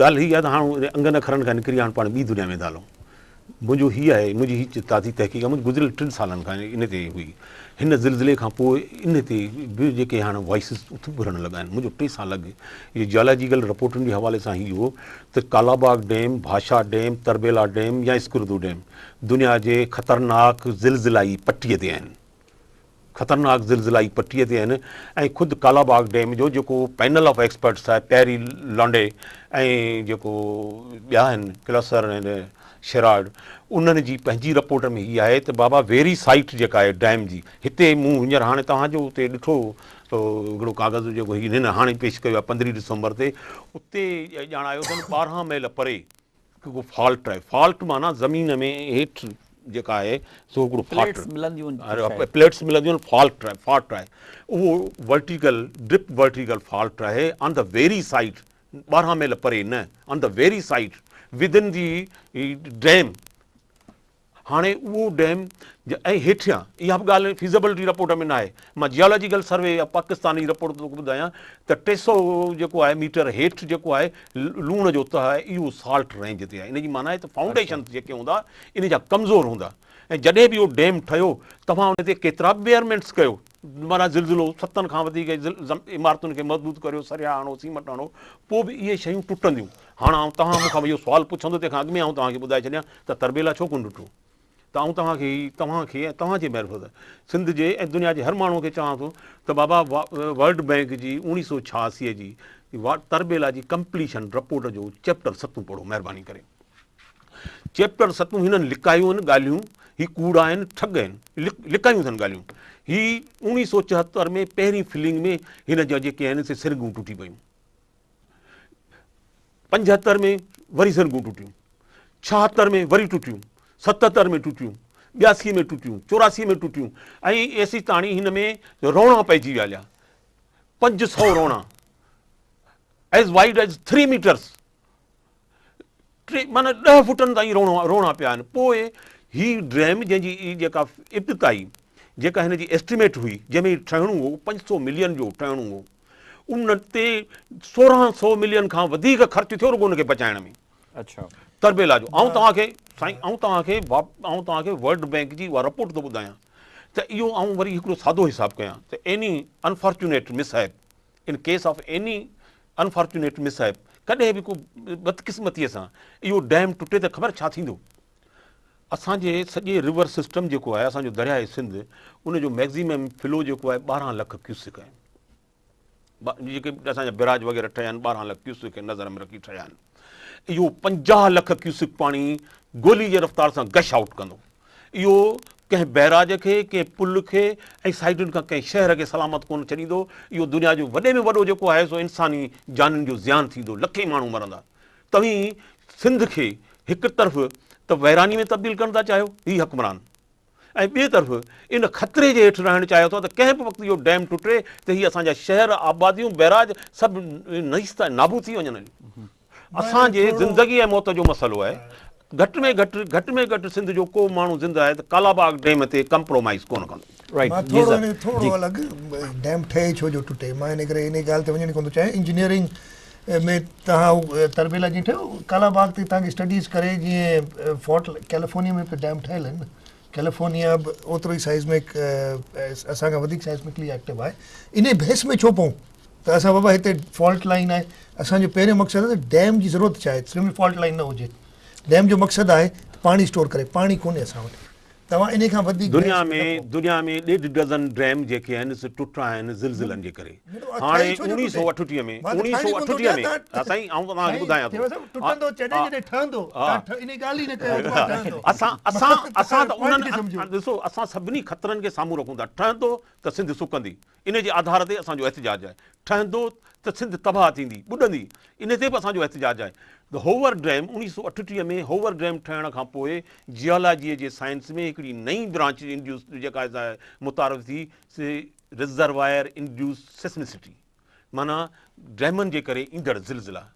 ॻाल्हि हीअ आहे त हाणे अंगनि अखरनि खां निकिरी हाणे पाण ॿी दुनिया में था हलूं मुंहिंजो हीअ आहे मुंहिंजी हीअ ताज़ी तहक़ीक़ आहे मुंहिंजी गुज़िरियल 3 सालनि खां इन ते हुई हिन ज़िलज़िले खां पोइ इन ते बि जेके हाणे वॉइसिस उथरण लॻा आहिनि मुंहिंजो 3 साल अॻु इहे जियोलॉजिकल रिपोर्टुनि जे हवाले सां ही हो त कालाबाग डैम भाषा डैम तरबेला डैम या स्कुर्दू डैम दुनिया जे ख़तरनाक ज़िलज़िलाई पटीअ ते आहिनि ख़तरनाक ज़िलज़िलाई पटीअ ते आहिनि ऐं ख़ुदि कालाबाग डैम जो जेको पैनल ऑफ एक्सपर्ट्स आहे पैरी लॉन्डे ऐं जेको ॿिया आहिनि क्लसर ऐं शेराड उन्हनि जी पंहिंजी रिपोर्ट में हीअ आहे त बाबा वेरी साइट जेका आहे डैम जी हिते मूं हींअर हाणे तव्हांजो उते ॾिठो हिकिड़ो कागज़ जेको हिन हाणे पेश कयो आहे 15 दिसंबर ते उते ॼाणायो अथनि 12 माइल परे हिकिड़ो फॉल्ट आहे फॉल्ट माना ज़मीन में हेठि जेका आहे सो हिकिड़ो प्लेट्स मिलंदियूं आहिनि फॉल्ट आहे उहो वर्टिकल ड्रिप वर्टिकल फॉल्ट आहे on the very site 12 mile परे न on the very site with in the dam हाणे उहो डैम ऐं हेठियां इहा बि ॻाल्हि फिज़िबिलिटी रिपोर्ट में न आहे मां जियोलॉजिकल सर्वे या पाकिस्तानी रिपोर्ट तोखे ॿुधायां त 300 जेको आहे मीटर हेठि जेको आहे लूण जो त आहे इहो साल्ट रेंज ते आहे इन जी माना आहे त फाउंडेशन जेके हूंदा इन जा कमज़ोर हूंदा ऐं जॾहिं बि इहो डैम ठहियो तव्हां उन ते केतिरा बि बेयरमेंट्स कयो माना ज़िलज़िलो 7 खां वधीक इमारतुनि खे मज़बूत करियो सरिया आणो सीमेंट आणो पोइ बि इहे शयूं टुटंदियूं हाणे आउं तव्हां मूंखां इहो सुवालु पुछंदो तंहिंखां अॻु में आउं तव्हांखे ॿुधाए छॾियां त तरबेला छो कोन ॾिठो त आउं तव्हांखे तव्हांजे महिरफ़त सिंध जे ऐं दुनिया जे हर माण्हूअ खे चवां थो त बाबा वर्ल्ड बैंक जी 1986 जी तरबेला जी कंप्लीशन रिपोर्ट जो चैप्टर 7 पढ़ो महिरबानी करे चैप्टर 7 हिननि लिकायूं आहिनि ॻाल्हियूं, ही कूड़ आहिनि, ठग आहिनि, लिकायूं अथनि ॻाल्हियूं। ही 1974 में पहिरीं फिलिंग में हिन जा जेके आहिनि से सिरगूं टुटी पयूं, 75 में वरी सिरगूं टुटियूं, 76 में वरी टुटियूं, 77 में टुटियूं, 82 में टुटियूं, 84 में टुटियूं, ऐं एसी ताणी हिन में रोणा पइजी विया हलिया, 500 रोणा एज़ वाइड एज़ 3 मीटर्स, माना 10 फुटनि ताईं रोणा पिया आहिनि। पोइ ही डैम जंहिंजी जेका इब्तिदाई जेका हिन जी एस्टिमेट हुई, जंहिंमें ठहिणो हो 500 मिलियन जो ठहिणो हो, उन ते 1600 मिलियन खां वधीक ख़र्च थियो रुॻो हुनखे बचाइण में। अच्छा, तरबेला जो। ऐं तव्हांखे साईं, ऐं तव्हांखे वर्ल्ड बैंक जी उहा रिपोर्ट थो ॿुधायां त इहो आउं वरी हिकिड़ो सादो हिसाबु कयां त any unfortunate mishap, in case of any unfortunate mishap, कॾहिं बि को बदकिस्मतीअ सां इहो डैम टुटे त ख़बर छा थींदो? असांजे सॼे रिवर सिस्टम जेको आहे, असांजो दरियाए सिंध, उनजो मैक्ज़िमम फ्लो जेको आहे 12 लख क्यूसिक आहे। जेके असांजा बिराज वग़ैरह ठहिया आहिनि 12 लख क्यूसिक नज़र में रखी ठहिया आहिनि। इहो 50 लख क्यूसिक पाणी गोली जे रफ़्तार सां गश आउट कंदो। इहो कंहिं बैराज खे, कंहिं पुल खे ऐं साइडुनि खां कंहिं शहर खे सलामत कोन छॾींदो। इहो दुनिया जो वॾे में वॾो जेको आहे सो इंसानी जानुनि जो ज़ियान थींदो, लखे माण्हू मरंदा। तव्हीं सिंध खे हिकु तरफ़ त वैरानी में तब्दील करणु था चाहियो, ही हुक्मरान, ऐं ॿिए तरफ़ इन ख़तरे जे हेठि रहणु चाहियो था त कंहिं बि वक़्तु इहो डैम टुटे त हीअ असांजा शहर, आबादियूं, बैराज सभु नईस्ता नाबूद थी वञनि। असांजे ज़िंदगी ऐं मौत जो मसइलो आहे। घटि में घटि सिंध जो को माण्हू ज़िंदा आहे त कालाबाग डैम ते कंप्रोमाइज़ कोन कंदो। मां थोरो अलॻि, डैम ठहे छो जो टुटे, मां इन करे इन ॻाल्हि ते वञणु कोन थो चाहियां। इंजीनियरिंग में तव्हां तरबेला जी ठहियो, कालाबाग ते तव्हांखे स्टडीज़ करे, जीअं फोर्ट कैलिफोर्निया में बि डैम ठहियल आहिनि। कैलिफोर्निया बि ओतिरो ई साइज़मिक, असांखां वधीक साइज़मिकली एक्टिव आहे। इन बहस में छो पऊं त असां बाबा हिते फॉल्ट लाइन आहे? असांजो पहिरियों मक़सदु आहे त डैम जी ज़रूरत छा आहे, सिर्फ़ु फॉल्ट लाइन न हुजे। डैम जो मक़सदु आहे पाणी स्टोर करे, पाणी कोन्हे असां वटि। तव्हां इन खां वधीक दुनिया में 1.5 डज़न डैम जेके आहिनि से टुटा आहिनि ज़िलज़िलनि जे करे। हाणे 1938 में साईं आउं तव्हांखे ॿुधायां थो, टुटंदो जॾहिं ठहंदो, इन ॻाल्हि ई न कयो। असां त उन्हनि, ॾिसो असां सभिनी ख़तरनि खे साम्हूं रखूं था। ठहंदो त सिंध सुकंदी, इन जे आधार ते असांजो एहतिजाज आहे। ठहंदो त सिंध तबाह थींदी, ॿुॾंदी, इन ते बि असांजो एहतिजाज आहे। होवर डैम 1938 में होवर डैम ठहण खां पोइ जियोलॉजीअ जे साइंस में हिकिड़ी नई ब्रांच इंड्यूस जेका मुतारफ़ थी, से रिज़र्वायर इंड्यूस सेस्मिसिटी, माना डैमनि जे करे ईंदड़ ज़िलज़िला।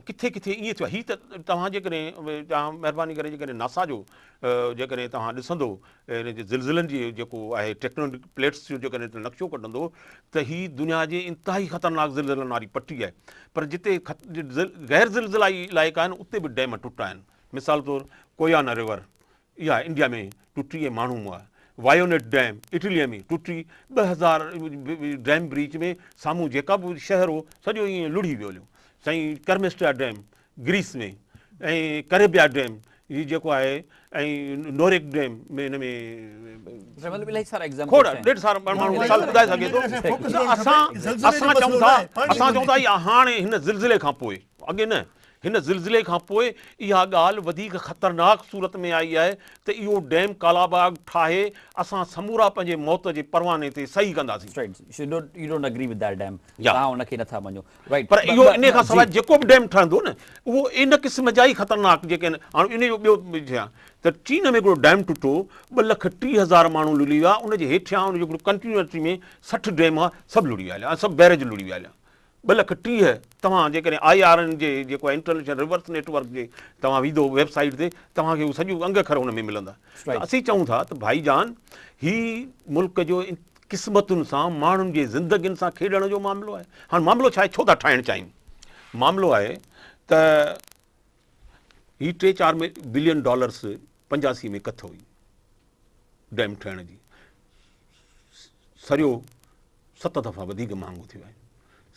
किथे किथे ईअं थियो आहे। हीअ त तव्हां जेकॾहिं तव्हां महिरबानी करे जेकॾहिं नासा जो जेकॾहिं तव्हां ॾिसंदो इन जे ज़िलज़िलनि जी जेको आहे टेक्टोनिक प्लेट्स जो जेकॾहिं नक्शो कढंदो त हीअ दुनिया जे इंतिहाई ख़तरनाक ज़िलज़िलनि वारी पट्टी आहे। पर जिते गैर ज़िलज़िलाई इलाइक़ा आहिनि उते बि डैम टुटा आहिनि। मिसाल तौरु कोयाना रिवर, इहा इंडिया में टुटी ऐं माण्हू हुआ। वायोनेट डैम इटलीअ में टुटी, 2000 डैम ब्रीच में साम्हूं जेका बि शहर हो सॼो ईअं लुड़ी वियो हलियो। साईं कर्मिस्टा डैम ग्रीस में, ऐं करेबिया डैम हीअ जेको आहे, ऐं नोरेक डैम में, हिन में खोड़ ॾेढ सारा माण्हू मिसाल ॿुधाए सघे थो। असां चऊं था इहा हाणे हिन ज़िलज़िले खां पोइ, अॻे न, हिन ज़िलज़िले खां पोइ इहा ॻाल्हि वधीक ख़तरनाक सूरत में आई आहे त इहो डैम कालाबाग ठाहे असां समूरा पंहिंजे मौत जे परवाने ते सही कंदासीं। पर इहो इन खां सवाइ जेको बि डैम ठहंदो न, उहो इन क़िस्म जा ई ख़तरनाक जेके आहिनि। हाणे इन जो ॿियो थिया त चीन में हिकिड़ो डैम टुटो, 2,30,000 माण्हू लुड़ी विया। उनजे हेठियां उनजो हिकिड़ो कंटिन्यूटी में 60 डैम आहे, सभु लुड़ी विया हलिया, सभु बैरेज लुड़ी विया हलिया। 2,30,000 तव्हां जेकॾहिं IRN जे जेको आहे इंटरनेशनल रिवर्स नेटवर्क जे तव्हां विधो वेबसाइट ते, तव्हांखे उहो सॼो अंग अखर हुन में मिलंदा। असीं चऊं था त भाईजान, ही मुल्क जो क़िस्मतुनि सां, माण्हुनि जे ज़िंदगियुनि सां खेॾण जो मामिलो आहे। हाणे मामिलो छा आहे, छो था ठाहिणु चाहिनि? मामिलो आहे त ही $3-4 बिलियन $85 में कथ हुई डैम ठहिण जी। सरियो 7 दफ़ा वधीक महांगो थियो आहे,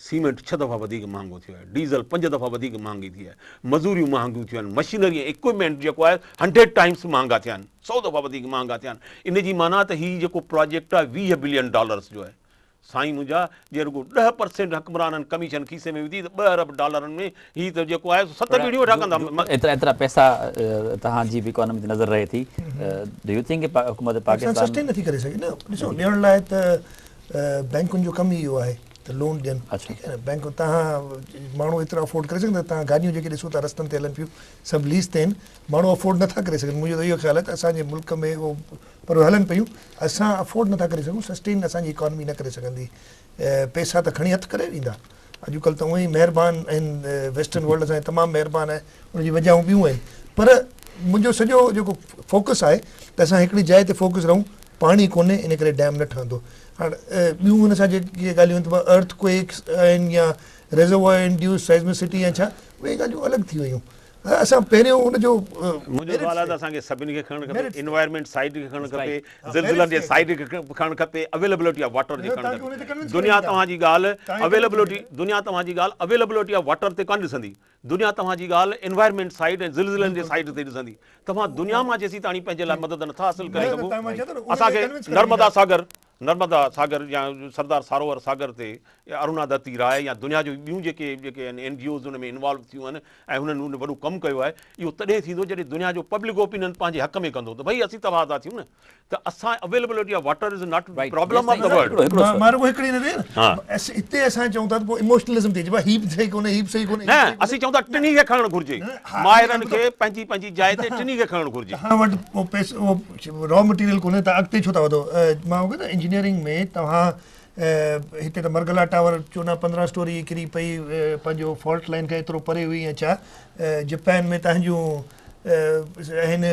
सीमेंट 6 दफ़ा वधीक महांगो थियो आहे, डीज़ल 5 दफ़ा वधीक महांगी थी आहे, मज़ूरियूं महांगियूं थियूं आहिनि, मशीनरी ऐं इक्विपमेंट जेको आहे 100 टाइम्स महांगा थिया आहिनि, 100 दफ़ा वधीक महांगा थिया आहिनि। इन जी माना त हीउ जेको प्रोजेक्ट आहे $20 बिलियन जो आहे। साईं मुंहिंजा जे रुगो 10% हुकमराननि कमीशन खीसे में विधी त $2 अरब में हीअ त जेको आहे 7 पीढ़ियूं वेठा कंदा। एतिरा पैसा तव्हांजी बि इकोनॉमी ते नज़र रहे थी। डू यू थिंक हुकूमत पाकिस्तान सस्टेन नथी करे सघे न। ॾिसो ॾियण लाइ त बैंकुनि जो कमु ई इहो आहे त लोन ॾियनि, ठीकु आहे न। बैंक तव्हां माण्हू एतिरा अफोर्ड करे सघंदा, तव्हां गाॾियूं जेके ॾिसो था रस्तनि ते हलनि पियूं सभु लीज़ ते आहिनि, माण्हू अफोर्ड नथा करे सघनि। मुंहिंजो त इहो ख़्यालु आहे त असांजे मुल्क में उहो पर हलनि पियूं, असां अफोर्ड नथा करे सघूं, सस्टेन असांजी इकोनॉमी न करे सघंदी। पैसा त खणी हथु करे ॾींदा, अॼुकल्ह त उअं ई महिरबानी आहिनि, वेस्टर्न वर्ल्ड असांजे तमामु महिरबानी आहे, उनजी वजहूं ॿियूं आहिनि। पर मुंहिंजो सॼो जेको फोकस आहे त असां हिकिड़ी जाइ ते फोकस रहूं, पाणी कोन्हे इन करे डैम न ठहंदो। हाणे ॿियूं हुन सां जेके ॻाल्हियूं आहिनि त अर्थक्वेक्स आहिनि या रिजर्वॉयर इंड्यूस साइज़मिसिटी या छा, उहे ॻाल्हियूं अलॻि थी वियूं। असां पहिरियों हुनजो मुंहिंजो सवाल आहे त असांखे सभिनी खे खणणु खपे, इन्वायरमेंट साइड खे खणणु खपे, ज़िलज़िलनि जे साइड खे खणणु खपे, अवेलेबिलिटी ऑफ वाटर जी खणणु खपे। दुनिया तव्हांजी ॻाल्हि अवेलेबिलिटी ऑफ वाटर ते कान ॾिसंदी, दुनिया तव्हांजी ॻाल्हि इन्वायरमेंट साइड ऐं ज़िलज़िलनि जे साइड ते ॾिसंदी। तव्हां दुनिया मां जेसीं ताणी पंहिंजे लाइ मदद नथा हासिल करे सघो। असांखे नर्मदा सागर या सरदार सरोवर सागर ते या अरुणा दत्ती राय या दुनिया जो ॿियूं जेके आहिनि NGOs हुन में इन्वॉल्व थियूं आहिनि ऐं हुननि उन वॾो कमु कयो आहे, इहो तॾहिं थींदो जॾहिं दुनिया जो पब्लिक ओपिनियन पंहिंजे हक़ में कंदो त भई असीं तबाह था थियूं न। त असां availability of water is not problem of the world. मां रुगो हिकिड़ी न थिए हिते असां चऊं था त पोइ इमोशनलिज़म थिए, हीप सही कोन्हे, हीप सही कोन्हे। न, असीं चऊं था टिनी खे खणणु घुरिजे, माहिरनि खे पंहिंजी पंहिंजी जाइ ते टिनी खे खणणु घुरिजे। तव्हां वटि पोइ पैसो रॉ मटीरियल कोन्हे, तव्हां अॻिते छो था वधो? मां न इंजीनियरिंग में तव्हां हिते त मरगला टावर 14-15 स्टोरी किरी पई, पंहिंजो फॉल्ट लाइन खां एतिरो परे हुई या छा। जापान में तव्हांजूं आहिनि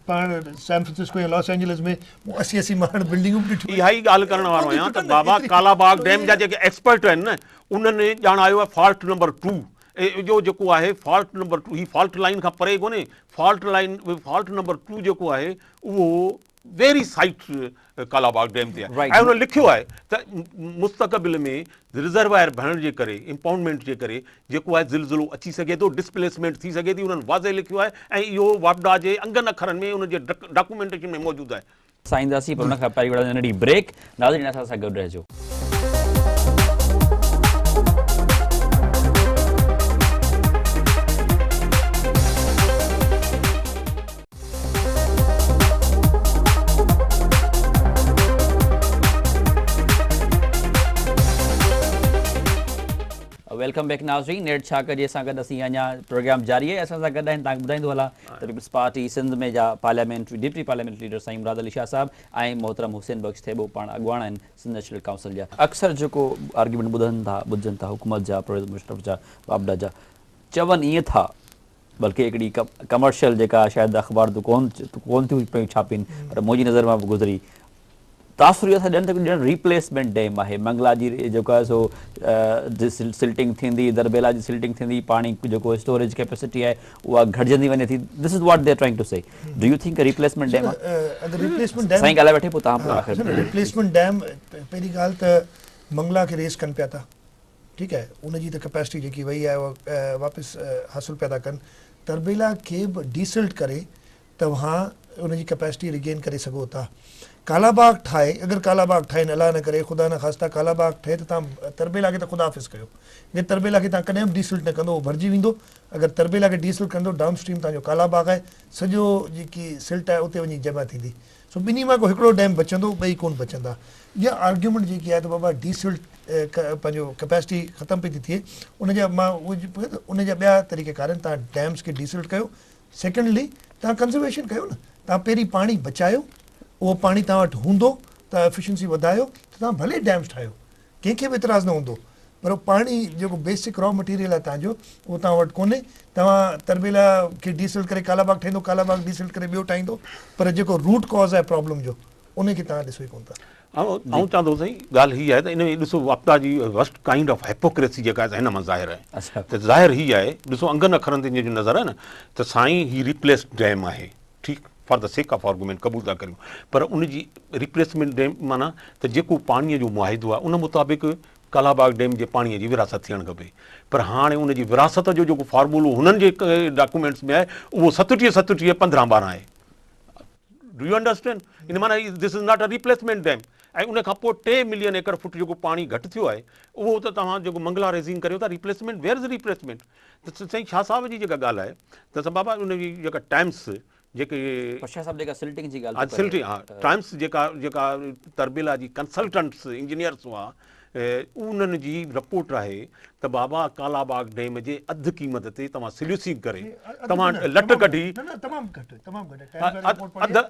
पाण सैन फ्रांसिस्को या लॉस एंजलिस में 80 माण्हू बिल्डिंगूं बि ॾिठियूं। इहा ई ॻाल्हि करण वारो आहियां त बाबा कालाबाग डैम जा जेके एक्सपर्ट आहिनि न, उन्हनि ॼाणायो आहे फॉल्ट नंबर 2 जो जेको आहे फॉल्ट नंबर 2, ही फॉल्ट लाइन खां परे कोन्हे, फॉल्ट नंबर 2 जेको आहे उहो वेरी साइट कालाबाग डैम ते आहे। ऐं हुन लिखियो आहे त मुस्तक़बिल में रिज़र्वायर भरण जे करे, इम्पाउंडमेंट जे करे जेको आहे ज़िलज़िलो अची सघे थो, डिस्प्लेसमेंट थी सघे थी, उन्हनि वाज़े लिखियो आहे ऐं इहो वापडा जे अंगनि अखरनि में उनजे डॉक्यूमेंटेशन में मौजूदु आहे। साईंदासीं पर हुन खां पहिरीं नंढी ब्रेक। नाज़रीन असां सां गॾु रहिजो। वेलकम बैक नाज़रीन। नेट छा कजे सां गॾु असीं अञा प्रोग्राम जारी आहे। असां सां गॾु आहिनि, तव्हांखे ॿुधाईंदो हलां त पीपल्स पार्टी सिंध में जा पार्लियामेंट्री डिप्टी पार्लियामेंट्री लीडर साईं मुराद अली शाह साहब ऐं मोहतरम हुसैन बख्श थेबो पाण अॻुवाण आहिनि सिंध नेशनल काउंसिल जा। अक्सर जेको आर्ग्यूमेंट ॿुधनि था हुकूमत जा, परवेज़ मुशर्रफ जा, वापडा जा, चवनि ईअं था, बल्कि हिकिड़ी कमर्शियल जेका शायदि अख़बार कोन थियूं पियूं छापीनि, पर मुंहिंजी नज़र मां बि गुज़री तासुर इहो था ॾियनि त ॼण रिप्लेसमेंट डैम आहे। मंगला जी जेको आहे सो सिल्टिंग थींदी, दरबेला जी सिल्टिंग थींदी, पाणी जेको स्टोरेज कैपेसिटी आहे उहा घटिजंदी वञे थी। This is what they are trying to say. Do you think replacement dam अगरि रिप्लेसमेंट डैम साईं ॻाल्हाए वेठे पोइ तव्हां रिप्लेसमेंट डैम पहिरीं ॻाल्हि त मंगला खे रेस कनि पिया था, ठीकु आहे, उनजी त कैपेसिटी जेकी वई आहे उहा वापसि हासिलु पिया था कनि। तरबेला खे बि डीसिल्ट करे तव्हां उनजी कैपेसिटी रिगेन करे सघो था। कालाबाग ठाहे, अगरि कालाबाग ठाहे न अलाह न करे ख़ुदा न ख़ास्ता कालाबाग ठहे त तव्हां तरबेला खे त ख़ुदा हाफ़िज़ कयो, जे तरबेला खे तव्हां कॾहिं बि डीसिल्ट न कंदो उहो भरिजी वेंदो। अगरि तरबेला खे डीसिल्ट कंदो, डाउन स्ट्रीम तव्हांजो कालाबाग आहे, सॼो जेकी सिल्ट आहे उते वञी जमा थींदी। सो ॿिन्ही मां को हिकिड़ो डैम बचंदो, ॿई कोन बचंदा। इहा आर्ग्यूमेंट जेकी आहे त बाबा डीसिल्ट पंहिंजो कैपेसिटी ख़तमु पई थी थिए, उनजा मां उनजा ॿिया तरीक़ेकार आहिनि। तव्हां डैम्स खे डीसिल्ट कयो, सेकेंडली तव्हां कंज़र्वेशन कयो न, तव्हां पहिरीं पाणी बचायो, उहो पाणी तव्हां वटि हूंदो त एफिशिएंसी वधायो त तव्हां भले डैम्स ठाहियो, कंहिंखे बि एतिराज़ न हूंदो, पर पाणी जेको बेसिक रॉ मटीरियल आहे तव्हांजो उहो तव्हां वटि कोन्हे। तव्हां तरबेला खे डीसिल्ट करे कालाबाग ठाहींदो, कालाबाग डीसिल्ट करे ॿियो ठाहींदो, पर जेको रूट कॉज़ आहे प्रॉब्लम जो उनखे तव्हां ॾिसो ई कोन था। ऐं चवां थो साईं ॻाल्हि हीअ आहे त इन में ॾिसो वापडा जी वर्स्ट काइंड ऑफ हिपोक्रेसी जेका आहे हिन मां ज़ाहिर आहे। त ज़ाहिर हीअ आहे, ॾिसो अंगनि अखरनि ते जो नज़र आहे न त साईं ही रिप्लेस डैम आहे, ठीकु, for the sake of argument क़बूल था करियूं, पर उनजी रिप्लेसमेंट डैम माना त जेको पाणीअ जो मुआहिदो आहे उन मुताबिक़ कालाबाग डैम जे पाणीअ जी विरासत थियणु खपे। पर हाणे उनजी विरासत जो जेको फॉर्मूलो हुननि जे डॉक्यूमेंट्स में आहे उहो 37-37-15-12 आहे। Do U understand? इन माना this is not a replacement dam. ऐं उन खां पोइ 3 मिलियन एकड़ फुट जेको पाणी घटि थियो आहे उहो त तव्हां जेको मंगला रेज़िंग करियो था रिप्लेसमेंट, वेयर इज़ रिप्लेसमेंट? त साईं शाह साहिब जी जेका ॻाल्हि आहे त बाबा उनजी जेका टाइम्स जेके शाह साहब जेका सिल्टिंग जी ॻाल्हि आज सिल्टी हा टाइम्स जेका तरबेला जी कंसल्टेंट्स इंजीनियर्स हुआ उन्हनि जी रिपोर्ट आहे त बाबा कालाबाग डैम जे अधु क़ीमत ते तव्हां सिल्यूसिंग करे तव्हां लट कढी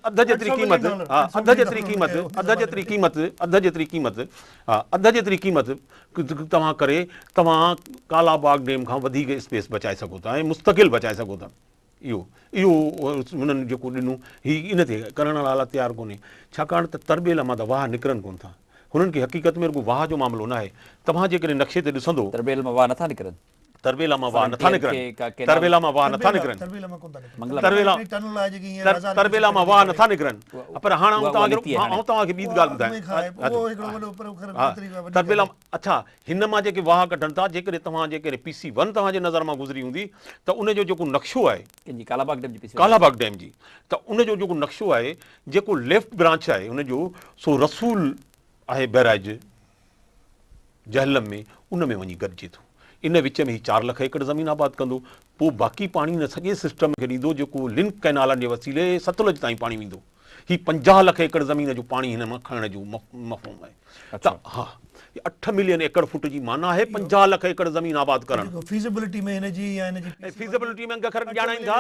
अधु जेतिरी क़ीमत हा अधु जेतिरी क़ीमत तव्हां करे तव्हां कालाबाग डैम खां वधीक स्पेस बचाए सघो था ऐं मुस्तक़िल बचाए सघो था। इहो हुननि जेको ॾिनो हीउ इन ते करण लाइ तयारु कोन्हे, छाकाणि त तरबेला मां त वाह निकिरनि कोन था। हुननि खे हक़ीक़त में रुॻो वाह जो मामिलो न आहे। तव्हां जेकॾहिं नक्शे ते ॾिसंदो तरबेल मां वाह नथा निकिरनि, तरबेला मां वाह नथा निकिरनि, तरबेला मां वाह नथा निकिरनि, तरबेला मां वाह नथा निकिरनि। पर हाणे आउं तव्हांखे ॿी ॻाल्हि ॿुधायां, तरबेला अच्छा हिन मां जेके वाह कढनि था जेकॾहिं तव्हां जेकॾहिं PC1 तव्हांजे नज़र मां गुज़री हूंदी त उनजो जेको नक्शो आहे कालाबाग डैम जी त उनजो जेको नक्शो आहे जेको लेफ्ट ब्रांच आहे उनजो सो रसूल आहे बैराज जहलम में, उन में वञी गॾिजे थो। इन विच में ही 4 लख एकड़ ज़मीन आबाद कंदो, पोइ बाक़ी पाणी न सॼे सिस्टम खे ॾींदो जेको लिंक कैनालनि जे वसीले सतलुज ताईं पाणी वेंदो। ही 50 लख एकड़ ज़मीन जो पाणी हिन मां खणण जो मफ़हूम आहे। त हा 8 मिलियन एकड़ फुट जी माना आहे 50 लख एकड़ ज़मीन आबाद करणु। फीज़िबिलिटी में हिनजी या हिनजी फीज़िबिलिटी में अंग ख़र्च ॼाणाईंदा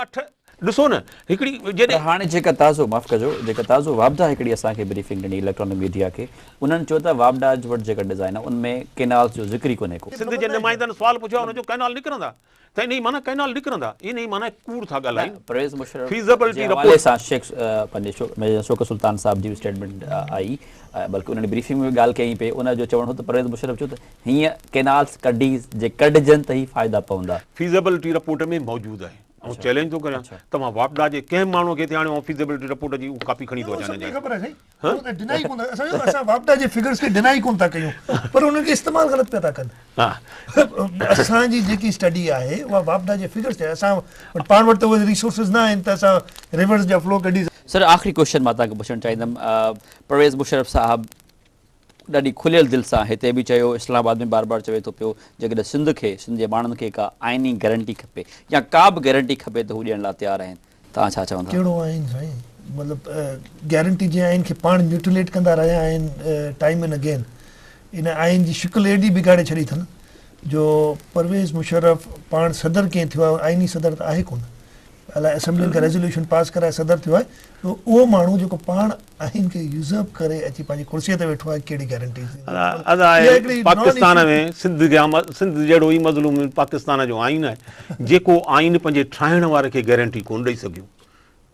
8 ॾिसो न हिकिड़ी जॾहिं हाणे जेका ताज़ो माफ़ कजो जेका ताज़ो वापडा हिकिड़ी असांखे ब्रीफिंग ॾिनी इलेक्ट्रॉनिक मीडिया खे, उन्हनि चयो त वापडा वटि जेका डिज़ाइन आहे उनमें कैनाल्स जो ज़िक्र ई कोन्हे को। सिंध जे नुमाइंदनि सुवाल पुछियो आहे हुनजो कैनाल निकिरंदा त इन जी माना कैनाल निकिरंदा, इन जी माना कूड़ था ॻाल्हाइनि। परवेज़ मुशर्रफ फीज़िबिलिटी हवाले सां शेख पंहिंजे शौकत सुल्तान साहब जी स्टेटमेंट आई, बल्कि उन्हनि ब्रीफिंग में ॻाल्हि कई पई। उनजो चवणु हो त परवेज़ मुशर्रफ चयो त हीअं कैनाल्स कढजनि त ई फ़ाइदा पवंदा। फीज़िबिलिटी रिपोर्ट में मौजूदु आहे। ऐं चैलेंज थो करियां तव्हां वापडा जे कंहिं माण्हू खे हाणे फीज़िबिलिटी रिपोर्ट जी कापी खणी थो अचां। ख़बर आहे साईं असां वापडा जे फिगर्स खे डिनाई कोन था कयूं पर उन्हनि खे इस्तेमालु ग़लति पिया था कनि। असांजी जेकी स्टडी आहे उहा वापडा जे फिगर्स ते असां वटि पाण वटि त उहे रिसोर्सिस न आहिनि त असां रिवर्स जा फ्लो कढी। सर आख़िरी क्वेश्चन मां तव्हांखे पुछणु चाहींदुमि, परवेज़ मुशर्रफ साहब ॾाढी खुलियल दिलि सां हिते बि चयो, इस्लामाबाद में बार बार चवे थो पियो जेकॾहिं सिंध जे माण्हुनि खे का आइनी गारंटी खपे या का बि गारंटी खपे त हू ॾियण लाइ तयारु आहिनि। तव्हां छा चवंदा? कहिड़ो आहिनि साईं, मतिलबु गारंटी जे आइन खे पाण म्यूटिलेट कंदा रहिया आहिनि टाइम एंड अगेन। इन आइन जी शिकिल एॾी बिगाड़े छॾी अथनि जो परवेज़ मुशर्रफ पाण सदर कीअं थियो आहे, आइनी सदर त आहे कोन, अलाए असेंबली खां रेज़ोल्यूशन पास कराए सदर थियो आहे, त उहो माण्हू जेको पाण आइन खे यूज़अप करे अची पंहिंजी कुर्सीअ ते वेठो आहे कहिड़ी गारंटी? पाकिस्तान में सिंध जहिड़ो ई मज़लूम पाकिस्तान जो आइन आहे जेको आइन पंहिंजे ठाहिण वारे खे गारंटी कोन ॾेई सघियो।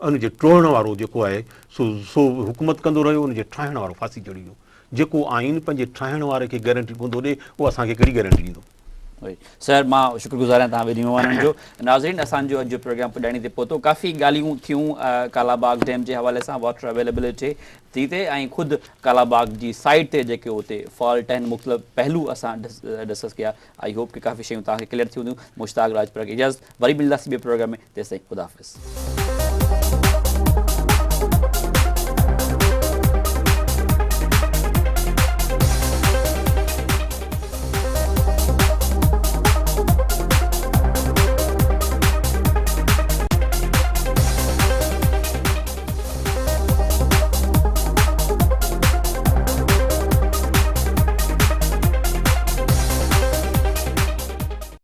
उनजे टोड़ण वारो जेको आहे सो हुकूमत कंदो रहियो, उनजे ठाहिण वारो फांसी चढ़ी वियो। जेको आइन पंहिंजे ठाहिण वारे खे गारंटी कोन थो ॾे उहो असांखे कहिड़ी गारंटी ॾींदो? सर मां शुक्रगुज़ार आहियां तव्हां ॿिनी महिमाननि जो। नाज़रीन असांजो अॼु जो प्रोग्राम पुॼाणी ते पहुतो, काफ़ी ॻाल्हियूं थियूं कालाबाग डैम जे हवाले सां, वाटर अवेलेबिलिटी थी थिए ऐं ख़ुदि कालाबाग जी साइड ते जेके उते फॉल्ट आहिनि मुख़्तलिफ़ पहलू असां डिस्कस कया। आई होप कि काफ़ी शयूं तव्हांखे क्लियर थी हूंदियूं। मुश्ताक राजपुरा खे इजाज़त, वरी मिलंदासीं ॿिए प्रोग्राम में, तेसिताईं ख़ुदा हाफ़िज़।